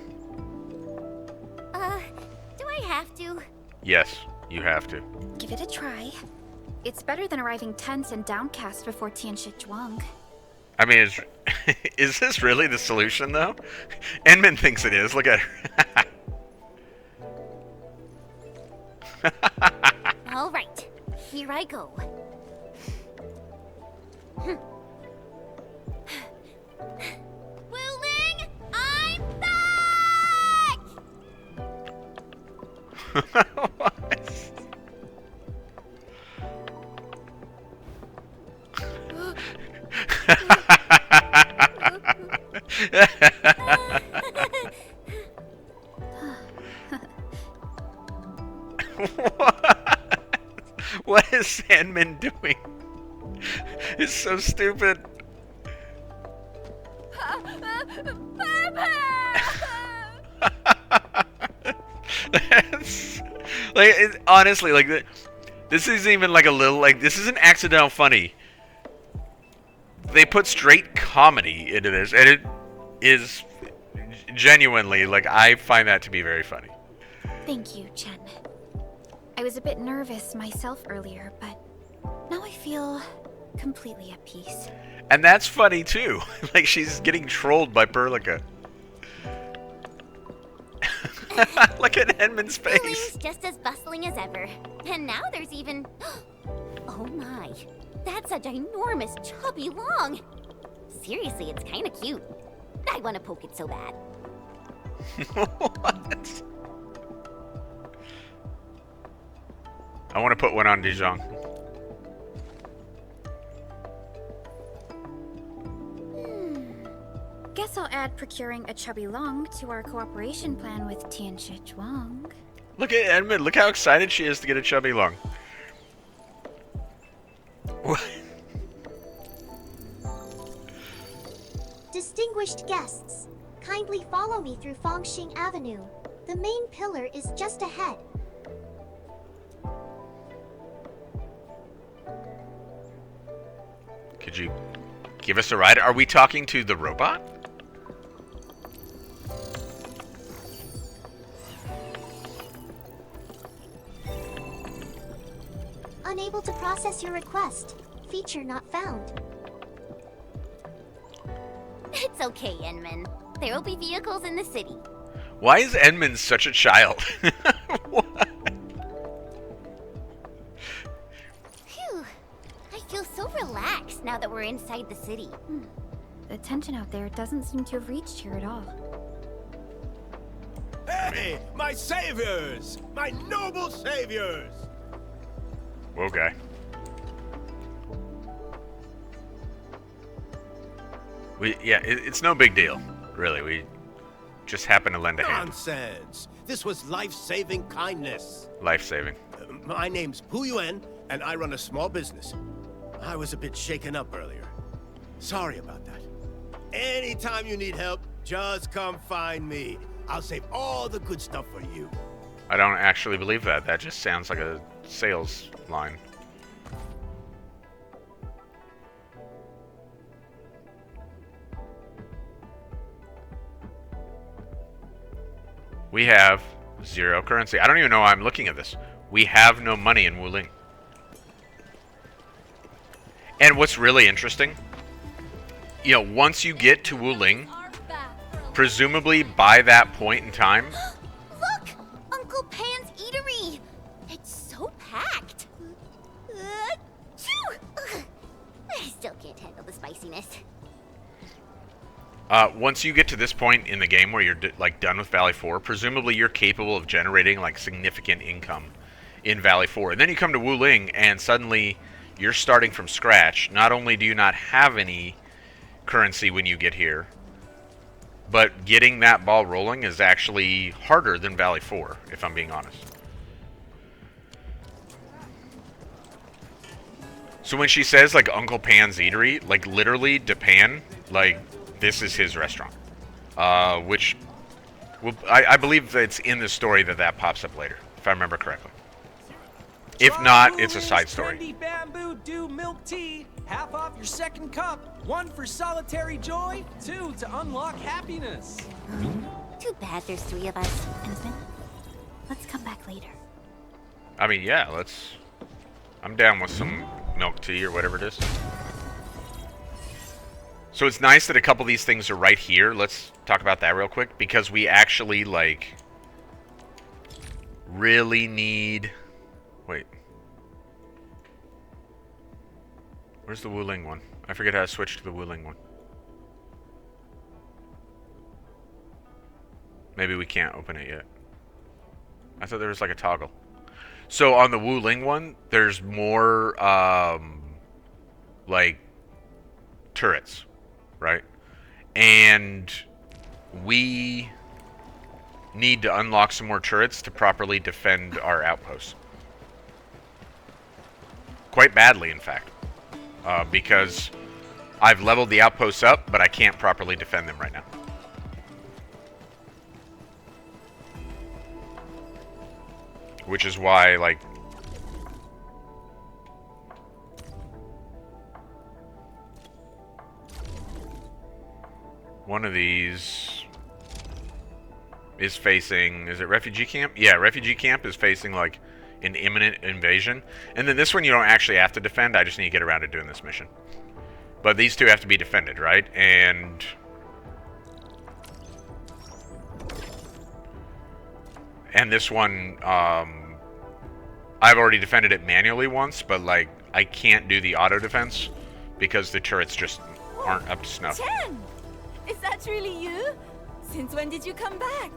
Do I have to? Yes, you have to. Give it a try. It's better than arriving tense and downcast before Tianxi Zhuang. I mean, is this really the solution, though? Enmin thinks it is. Look at her. All right, here I go. Wuling, I'm back! What? What is Sandman doing? It's so stupid. That's, like, honestly, like, this isn't even like a little, like, this isn't accidental funny. They put straight comedy into this, and it is genuinely, like, I find that to be very funny. Thank you, Chen. I was a bit nervous myself earlier, but Now I feel completely at peace. And that's funny too. Like she's getting trolled by Perlica. Look at Edmund's face. Wuling's just as bustling as ever. And now there's even... Oh my. That's a ginormous chubby long. Seriously, it's kind of cute. I want to poke it so bad. What? I want to put one on Dijon. Guess I'll add procuring a chubby long to our cooperation plan with Tianshi Zhuang. Look at Edmund. Look how excited she is to get a chubby long. What? Distinguished guests, kindly follow me through Fangxing Avenue. The main pillar is just ahead. Could you give us a ride? Are we talking to the robot? Unable to process your request. Feature not found. It's okay, Enman. There will be vehicles in the city. Why is Edmund such a child? What? Phew. I feel so relaxed now that we're inside the city. The tension out there doesn't seem to have reached here at all. Hey, my saviors! My noble saviors! Whoa, guy. It's no big deal, really. We just happen to lend a hand. Nonsense! This was life-saving kindness. Life-saving. My name's Pu Yuan, and I run a small business. I was a bit shaken up earlier. Sorry about that. Anytime you need help, just come find me. I'll save all the good stuff for you. I don't actually believe that. That just sounds like a sales line. We have 0 currency. I don't even know why I'm looking at this. We have no money in Wuling. And what's really interesting, you know, once you get to Wuling, presumably by that point in time... Look! Uncle Pan's eatery! It's so packed. Achoo! Ugh. I still can't handle the spiciness. Once you get to this point in the game where you're like done with Valley 4, presumably you're capable of generating like significant income in Valley 4. And then you come to Wuling and suddenly you're starting from scratch. Not only do you not have any currency when you get here, but getting that ball rolling is actually harder than Valley 4, if I'm being honest. So when she says like Uncle Pan's Eatery, like literally Depan, like this is his restaurant, which I believe that it's in the story that pops up later, if I remember correctly. If not, it's a side story. Trendy bamboo dew milk tea, half off your second cup. 1 for solitary joy, 2 to unlock happiness. Too bad there's 3 of us. Husband, let's come back later. I mean, yeah, I'm down with some milk tea or whatever it is. So it's nice that a couple of these things are right here. Let's talk about that real quick, because we actually, like, really need... Wait. Where's the Wuling one? I forget how to switch to the Wuling one. Maybe we can't open it yet. I thought there was like a toggle. So on the Wuling one, there's more, like, turrets, right? And we need to unlock some more turrets to properly defend our outposts. Quite badly, in fact. Because I've leveled the outposts up, but I can't properly defend them right now. Which is why, like... One of these is facing... Is it refugee camp? Yeah, refugee camp is facing, like, an imminent invasion. And then this one you don't actually have to defend. I just need to get around to doing this mission. But these two have to be defended, right? And this one, I've already defended it manually once, but like I can't do the auto defense because the turrets just aren't up to snuff. Chen! Is that really you? Since when did you come back?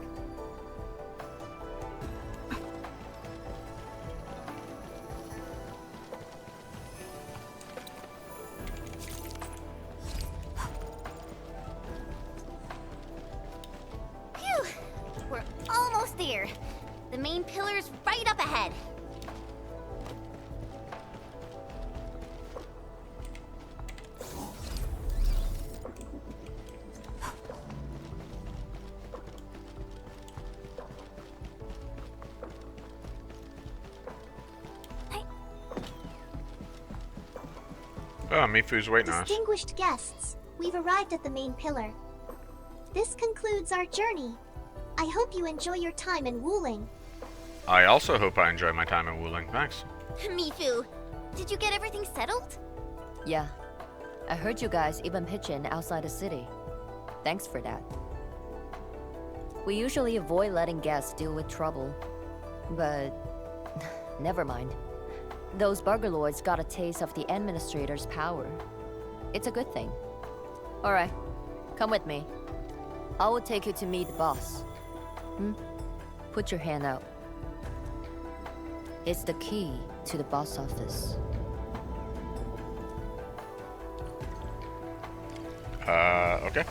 Phew! We're almost there. The main pillar's right up ahead. Oh, Mifu's waiting on us. Distinguished guests, we've arrived at the main pillar. This concludes our journey. I hope you enjoy your time in Wuling. I also hope I enjoy my time in Wuling. Thanks. Mifu, did you get everything settled? Yeah. I heard you guys even pitch in outside the city. Thanks for that. We usually avoid letting guests deal with trouble. But... never mind. Those Burgerlords got a taste of the Administrator's power. It's a good thing. Alright, come with me. I will take you to meet the boss. Put your hand out. It's the key to the boss office. Okay.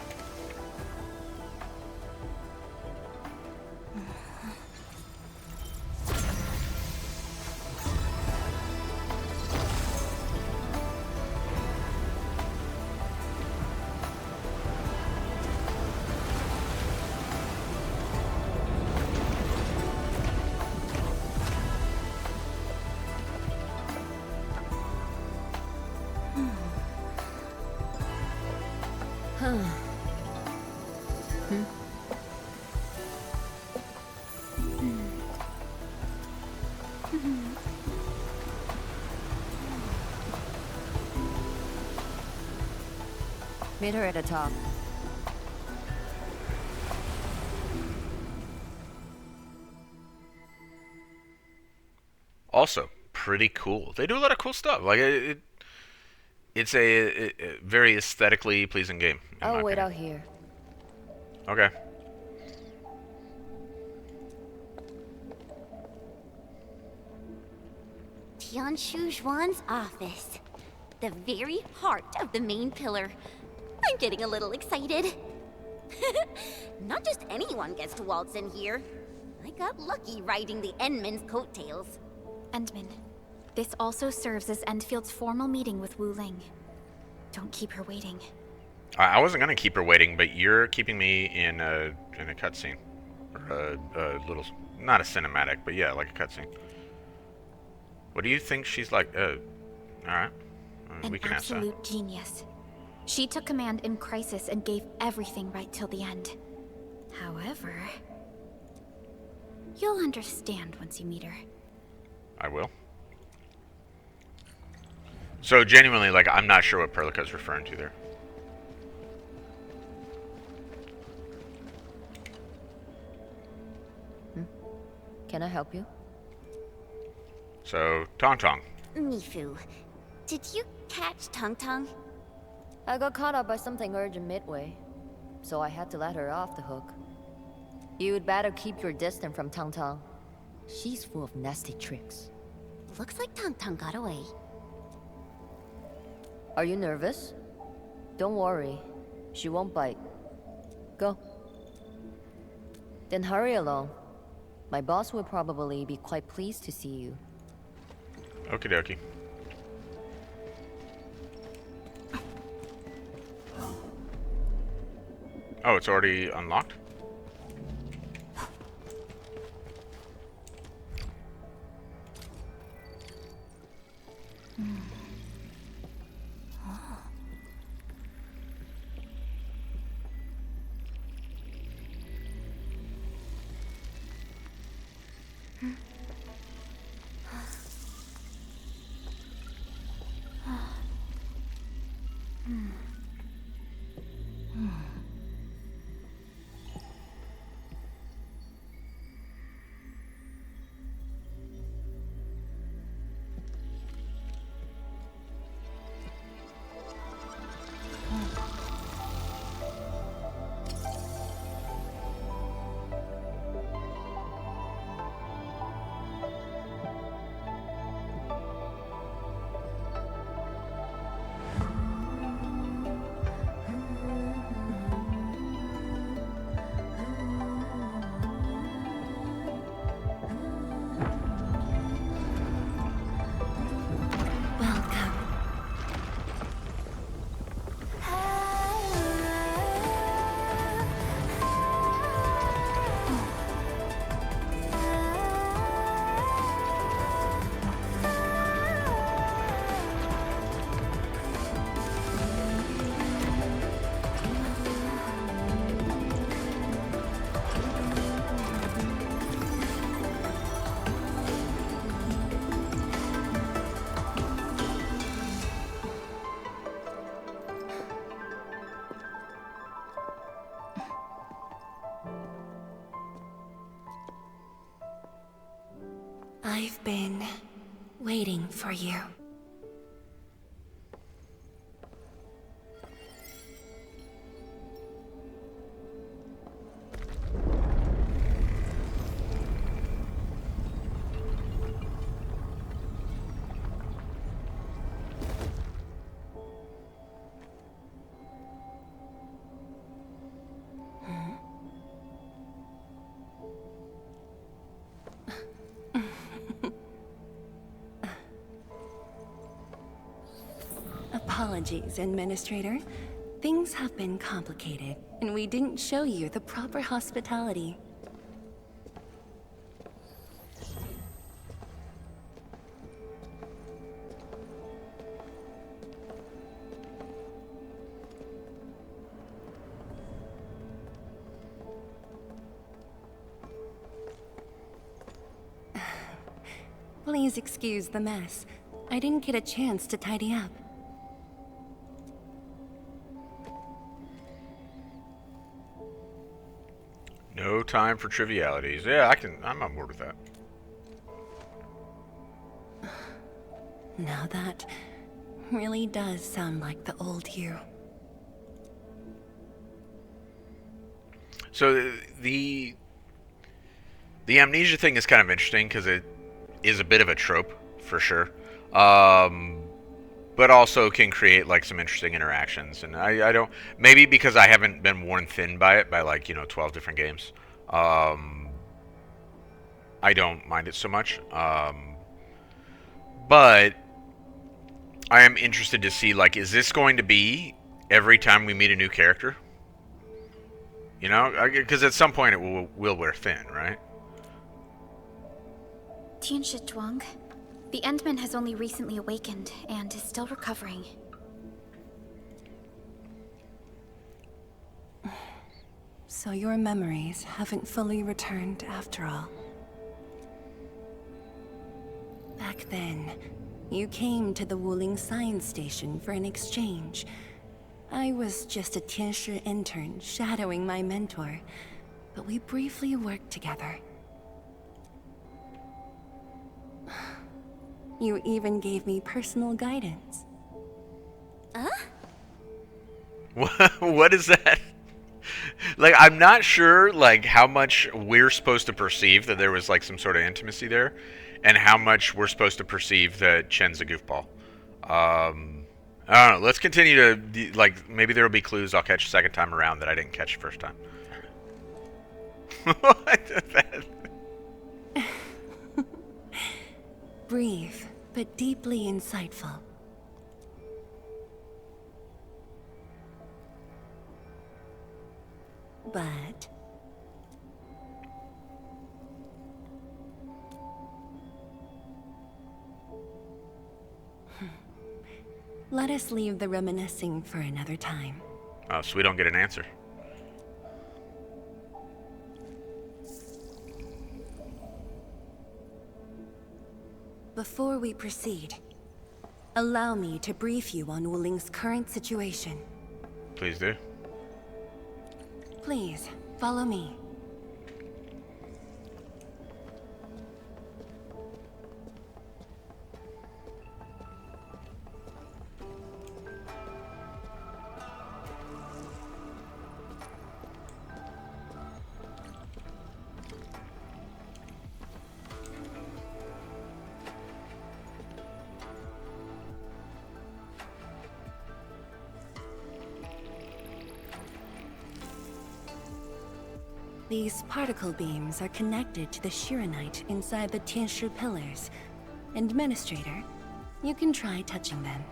Meet her at the top. Also, pretty cool. They do a lot of cool stuff. Like it's a very aesthetically pleasing game. I'll wait out here. Okay. Tianshu Zhuan's office. The very heart of the main pillar. I'm getting a little excited. Not just anyone gets to waltz in here. I got lucky riding the Endman's coattails. Endman, this also serves as Endfield's formal meeting with Wuling. Don't keep her waiting. I wasn't gonna keep her waiting, but you're keeping me in a cutscene, or a little, not a cinematic, but yeah, like a cutscene. What do you think she's like? All right, we can ask that. An absolute genius. She took command in crisis and gave everything right till the end. However, you'll understand once you meet her. I will. So genuinely, like, I'm not sure what Perlica's referring to there. Can I help you? So, Tangtang. Mifu, did you catch Tangtang? I got caught up by something urgent midway, so I had to let her off the hook. You'd better keep your distance from Tangtang. She's full of nasty tricks. Looks like Tangtang got away. Are you nervous? Don't worry. She won't bite. Go. Then hurry along. My boss will probably be quite pleased to see you. Okie dokie. Oh, it's already unlocked? I've been waiting for you. Apologies, Administrator. Things have been complicated, and we didn't show you the proper hospitality. Please excuse the mess. I didn't get a chance to tidy up. No time for trivialities. Yeah, I'm on board with that. Now that really does sound like the old you. So the amnesia thing is kind of interesting because it is a bit of a trope for sure, but also can create like some interesting interactions. And I don't, maybe because I haven't been worn thin by it by like 12 different games, I don't mind it so much. But I am interested to see, like, is this going to be every time we meet a new character? You know, because at some point it will wear thin, right? Tianshi Zhuang, the Endman has only recently awakened and is still recovering. So your memories haven't fully returned after all. Back then, you came to the Wuling science station for an exchange. I was just a Tianshi intern shadowing my mentor, but we briefly worked together. You even gave me personal guidance. Huh? What is that? Like, I'm not sure, like, how much we're supposed to perceive that there was, like, some sort of intimacy there, and how much we're supposed to perceive that Chen's a goofball. I don't know. Let's continue to, like, maybe there will be clues I'll catch a second time around that I didn't catch the first time. What is that? Brief, but deeply insightful. But let us leave the reminiscing for another time. Oh, so we don't get an answer. Before we proceed, allow me to brief you on Wuling's current situation. Please do. Please, follow me. These particle beams are connected to the Shiranite inside the Tianshi pillars. Administrator, you can try touching them.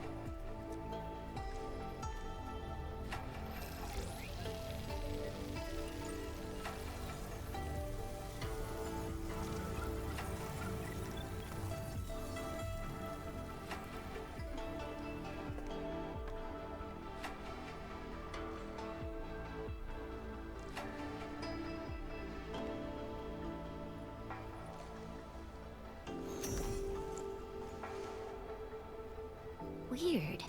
Weird.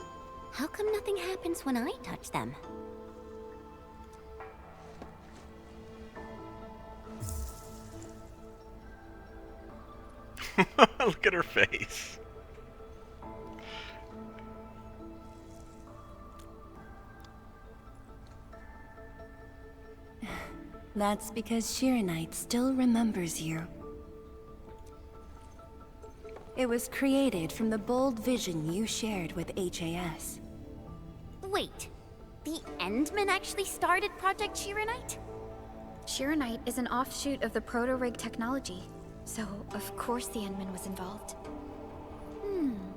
How come nothing happens when I touch them? Look at her face. That's because Shirenite still remembers you. It was created from the bold vision you shared with HAS. Wait, the Endmen actually started Project Shirenite? Shirenite is an offshoot of the proto-rig technology, so of course the Endman was involved.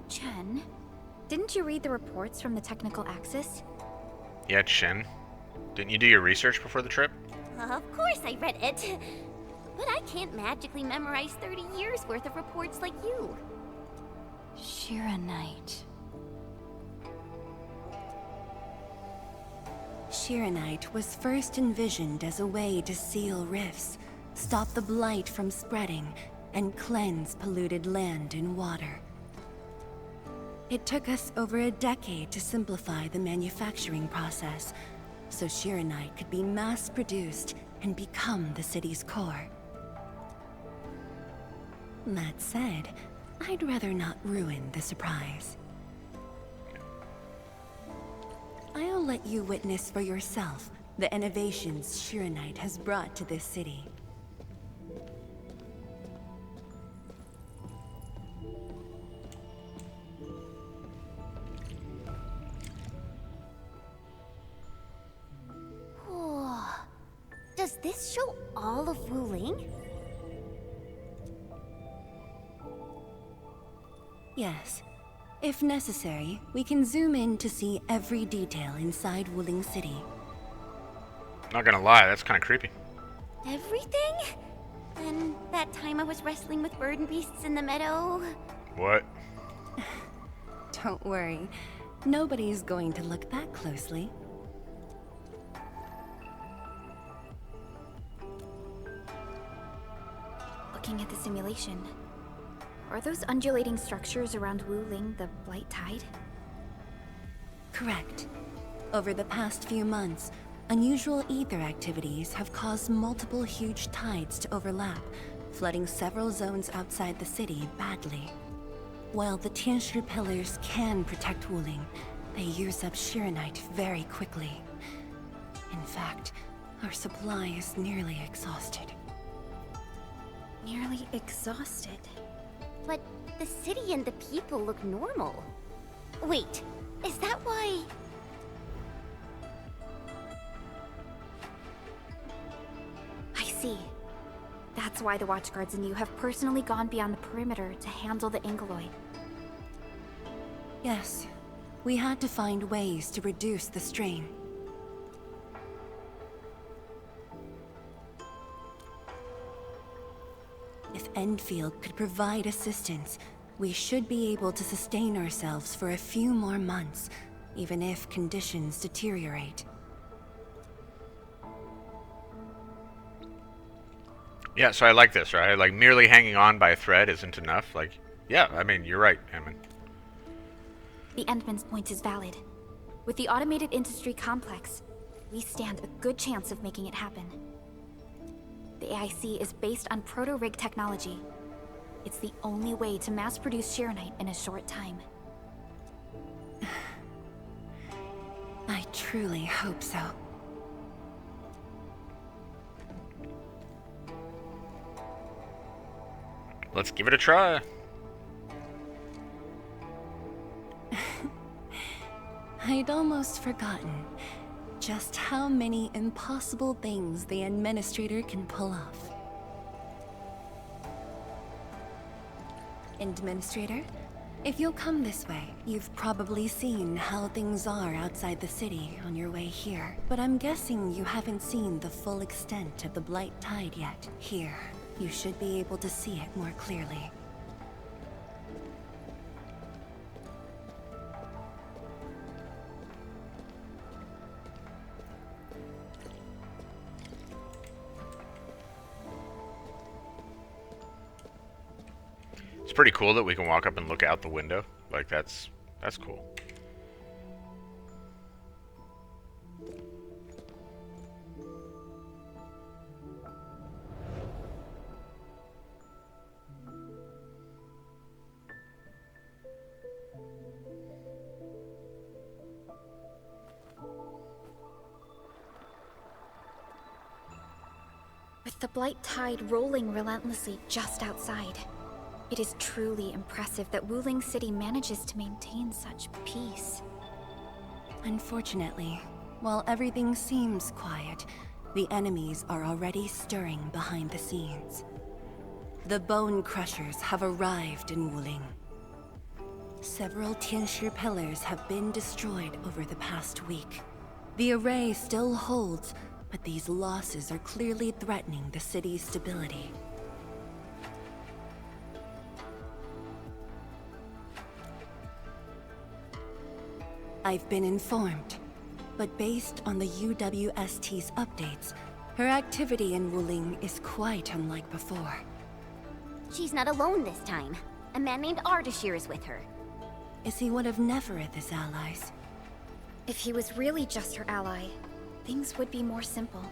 Chen, didn't you read the reports from the technical axis? Yeah, Chen. Didn't you do your research before the trip? Of course I read it. But I can't magically memorize 30 years worth of reports like you. Shirenite. Shirenite was first envisioned as a way to seal rifts, stop the blight from spreading, and cleanse polluted land and water. It took us over a decade to simplify the manufacturing process, so Shirenite could be mass-produced and become the city's core. That said, I'd rather not ruin the surprise. I'll let you witness for yourself the innovations Shirenite has brought to this city. Does this show all of Wuling? Yes. If necessary, we can zoom in to see every detail inside Wuling City. Not gonna lie, that's kind of creepy. Everything? And that time I was wrestling with bird and beasts in the meadow? What? Don't worry. Nobody's going to look that closely. Looking at the simulation, are those undulating structures around Wuling the Blight Tide? Correct. Over the past few months, unusual ether activities have caused multiple huge tides to overlap, flooding several zones outside the city badly. While the Tianshi pillars can protect Wuling, they use up Shirenite very quickly. In fact, our supply is nearly exhausted. Nearly exhausted. But the city and the people look normal. Wait, is that why... I see. That's why the Watchguards and you have personally gone beyond the perimeter to handle the Ingoloid. Yes. We had to find ways to reduce the strain. If Endfield could provide assistance, we should be able to sustain ourselves for a few more months, even if conditions deteriorate. Yeah, so I like this, right? Like, merely hanging on by a thread isn't enough. Like, yeah, I mean, you're right, Hammond. The Endman's point is valid. With the automated industry complex, we stand a good chance of making it happen. The AIC is based on proto-rig technology. It's the only way to mass-produce Shirenite in a short time. I truly hope so. Let's give it a try. I'd almost forgotten just how many impossible things the Administrator can pull off. Administrator, if you'll come this way, you've probably seen how things are outside the city on your way here. But I'm guessing you haven't seen the full extent of the Blight Tide yet. Here, you should be able to see it more clearly. It's pretty cool that we can walk up and look out the window. Like, that's cool. With the blight tide rolling relentlessly just outside, it is truly impressive that Wuling City manages to maintain such peace. Unfortunately, while everything seems quiet, the enemies are already stirring behind the scenes. The Bone Crushers have arrived in Wuling. Several Tianshi pillars have been destroyed over the past week. The array still holds, but these losses are clearly threatening the city's stability. I've been informed, but based on the UWST's updates, her activity in Wuling is quite unlike before. She's not alone this time. A man named Ardashir is with her. Is he one of Nefereth's allies? If he was really just her ally, things would be more simple.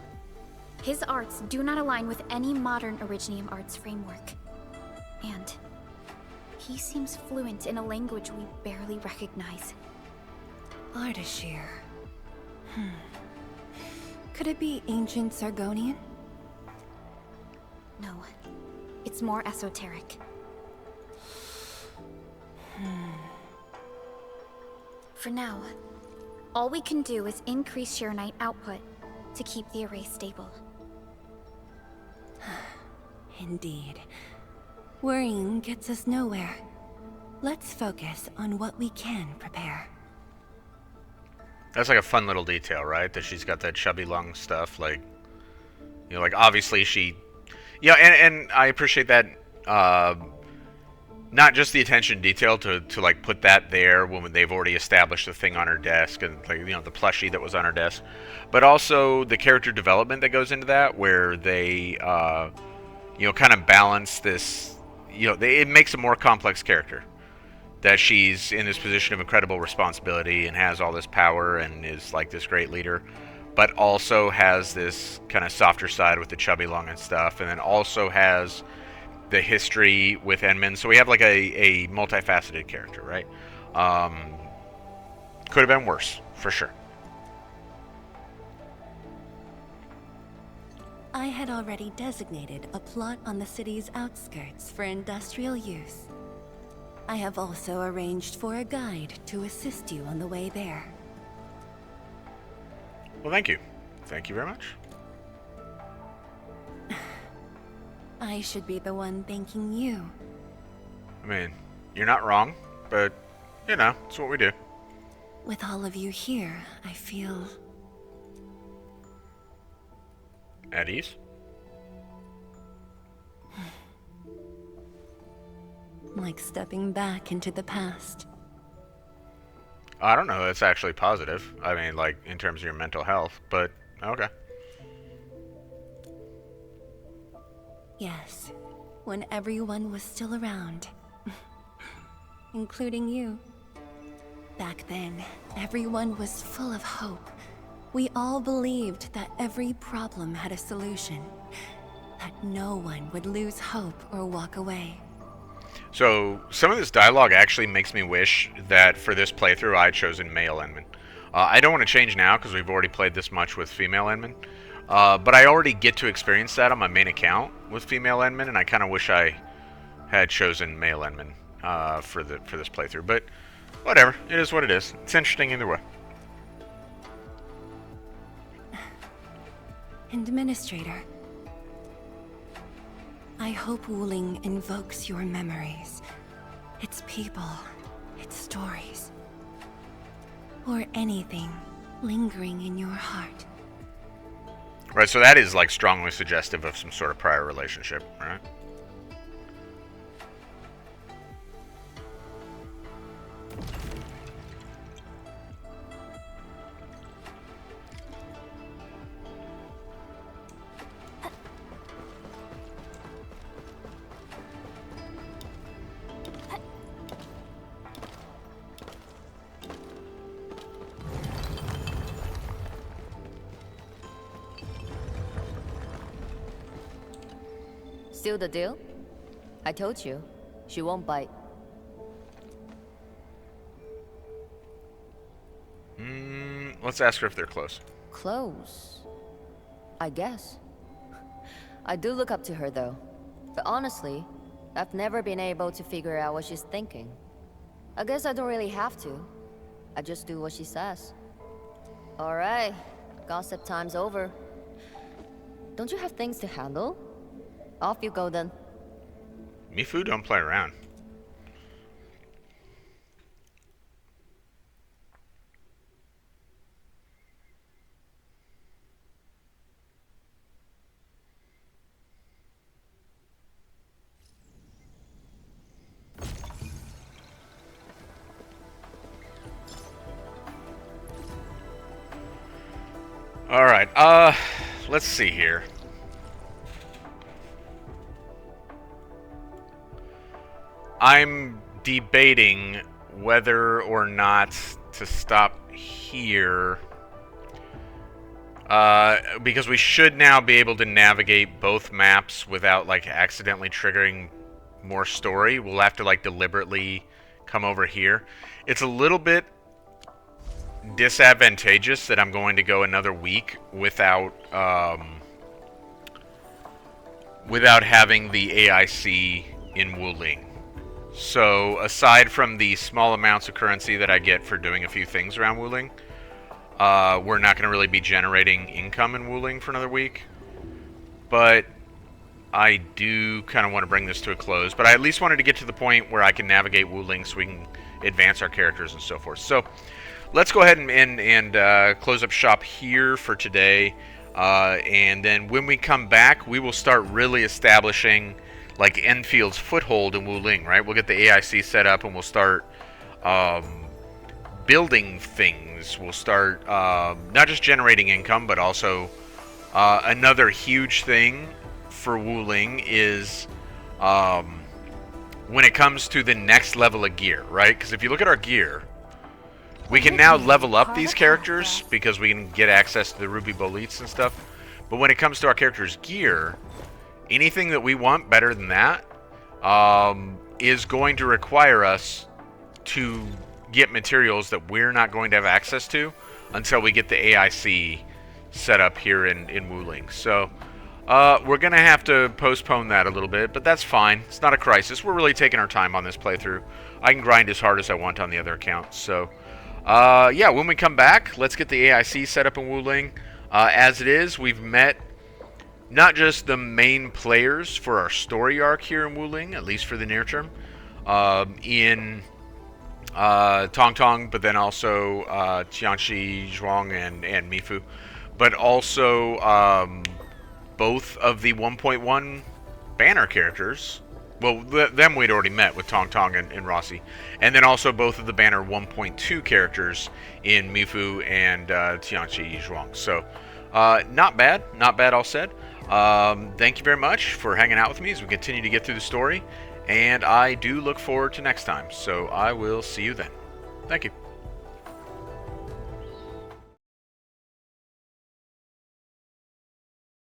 His arts do not align with any modern Originium arts framework. And he seems fluent in a language we barely recognize. Ardashir. Could it be ancient Sargonian? No. It's more esoteric. For now, all we can do is increase Sheronite output to keep the array stable. Indeed. Worrying gets us nowhere. Let's focus on what we can prepare. That's like a fun little detail, right? That she's got that chubby lung stuff, like, you know, like obviously she, yeah, and I appreciate that, not just the attention to detail to like put that there when they've already established the thing on her desk and, like, you know, the plushie that was on her desk, but also the character development that goes into that, where they, you know, kind of balance this, you know, it makes a more complex character. That she's in this position of incredible responsibility and has all this power and is like this great leader, but also has this kind of softer side with the chubby lung and stuff, and then also has the history with Enman. So we have like a multifaceted character, right? Could have been worse, for sure. I had already designated a plot on the city's outskirts for industrial use. I have also arranged for a guide to assist you on the way there. Well, thank you. Thank you very much. I should be the one thanking you. I mean, you're not wrong, but, you know, it's what we do. With all of you here, I feel... at ease? Like stepping back into the past. I don't know, it's actually positive. I mean, like, in terms of your mental health, but okay. Yes, when everyone was still around. Including you. Back then, everyone was full of hope. We all believed that every problem had a solution. That no one would lose hope or walk away. So, some of this dialogue actually makes me wish that for this playthrough I had chosen male Enman. I don't want to change now because we've already played this much with female Enman. But I already get to experience that on my main account with female Enman, and I kind of wish I had chosen male Enman for this playthrough. But whatever, it is what it is. It's interesting either way. Administrator, I hope Wuling invokes your memories, its people, its stories, or anything lingering in your heart. Right, so that is like strongly suggestive of some sort of prior relationship, right? Still the deal? I told you, she won't bite. Let's ask her if they're close. Close? I guess. I do look up to her though. But honestly, I've never been able to figure out what she's thinking. I guess I don't really have to. I just do what she says. Alright, gossip time's over. Don't you have things to handle? Off you go then. Mifu don't play around. Alright, let's see here. I'm debating whether or not to stop here. Because we should now be able to navigate both maps without, like, accidentally triggering more story. We'll have to, like, deliberately come over here. It's a little bit disadvantageous that I'm going to go another week without having the AIC in Wuling. So aside from the small amounts of currency that I get for doing a few things around Wuling, we're not going to really be generating income in Wuling for another week. But I do kind of want to bring this to a close. But I at least wanted to get to the point where I can navigate Wuling so we can advance our characters and so forth. So let's go ahead and close up shop here for today. And then when we come back, we will start really establishing like Enfield's foothold in Wuling, right? We'll get the AIC set up and we'll start building things. We'll start not just generating income, but also another huge thing for Wuling is when it comes to the next level of gear, right? Because if you look at our gear, we can now level up these characters because we can get access to the Ruby Boletes and stuff. But when it comes to our character's gear, anything that we want better than that is going to require us to get materials that we're not going to have access to until we get the AIC set up here in Wuling. So we're going to have to postpone that a little bit, but that's fine. It's not a crisis. We're really taking our time on this playthrough. I can grind as hard as I want on the other accounts. So yeah, when we come back, let's get the AIC set up in Wuling. As it is, we've met not just the main players for our story arc here in Wuling, at least for the near term, in Tangtang, but then also Tianxi, Zhuang, and Mifu, but also both of the 1.1 banner characters. Well, them we'd already met with Tangtang and Rossi, and then also both of the banner 1.2 characters in Mifu and Tianxi Zhuang. So not bad all said. Thank you very much for hanging out with me as we continue to get through the story, and I do look forward to next time, so I will see you then. Thank you.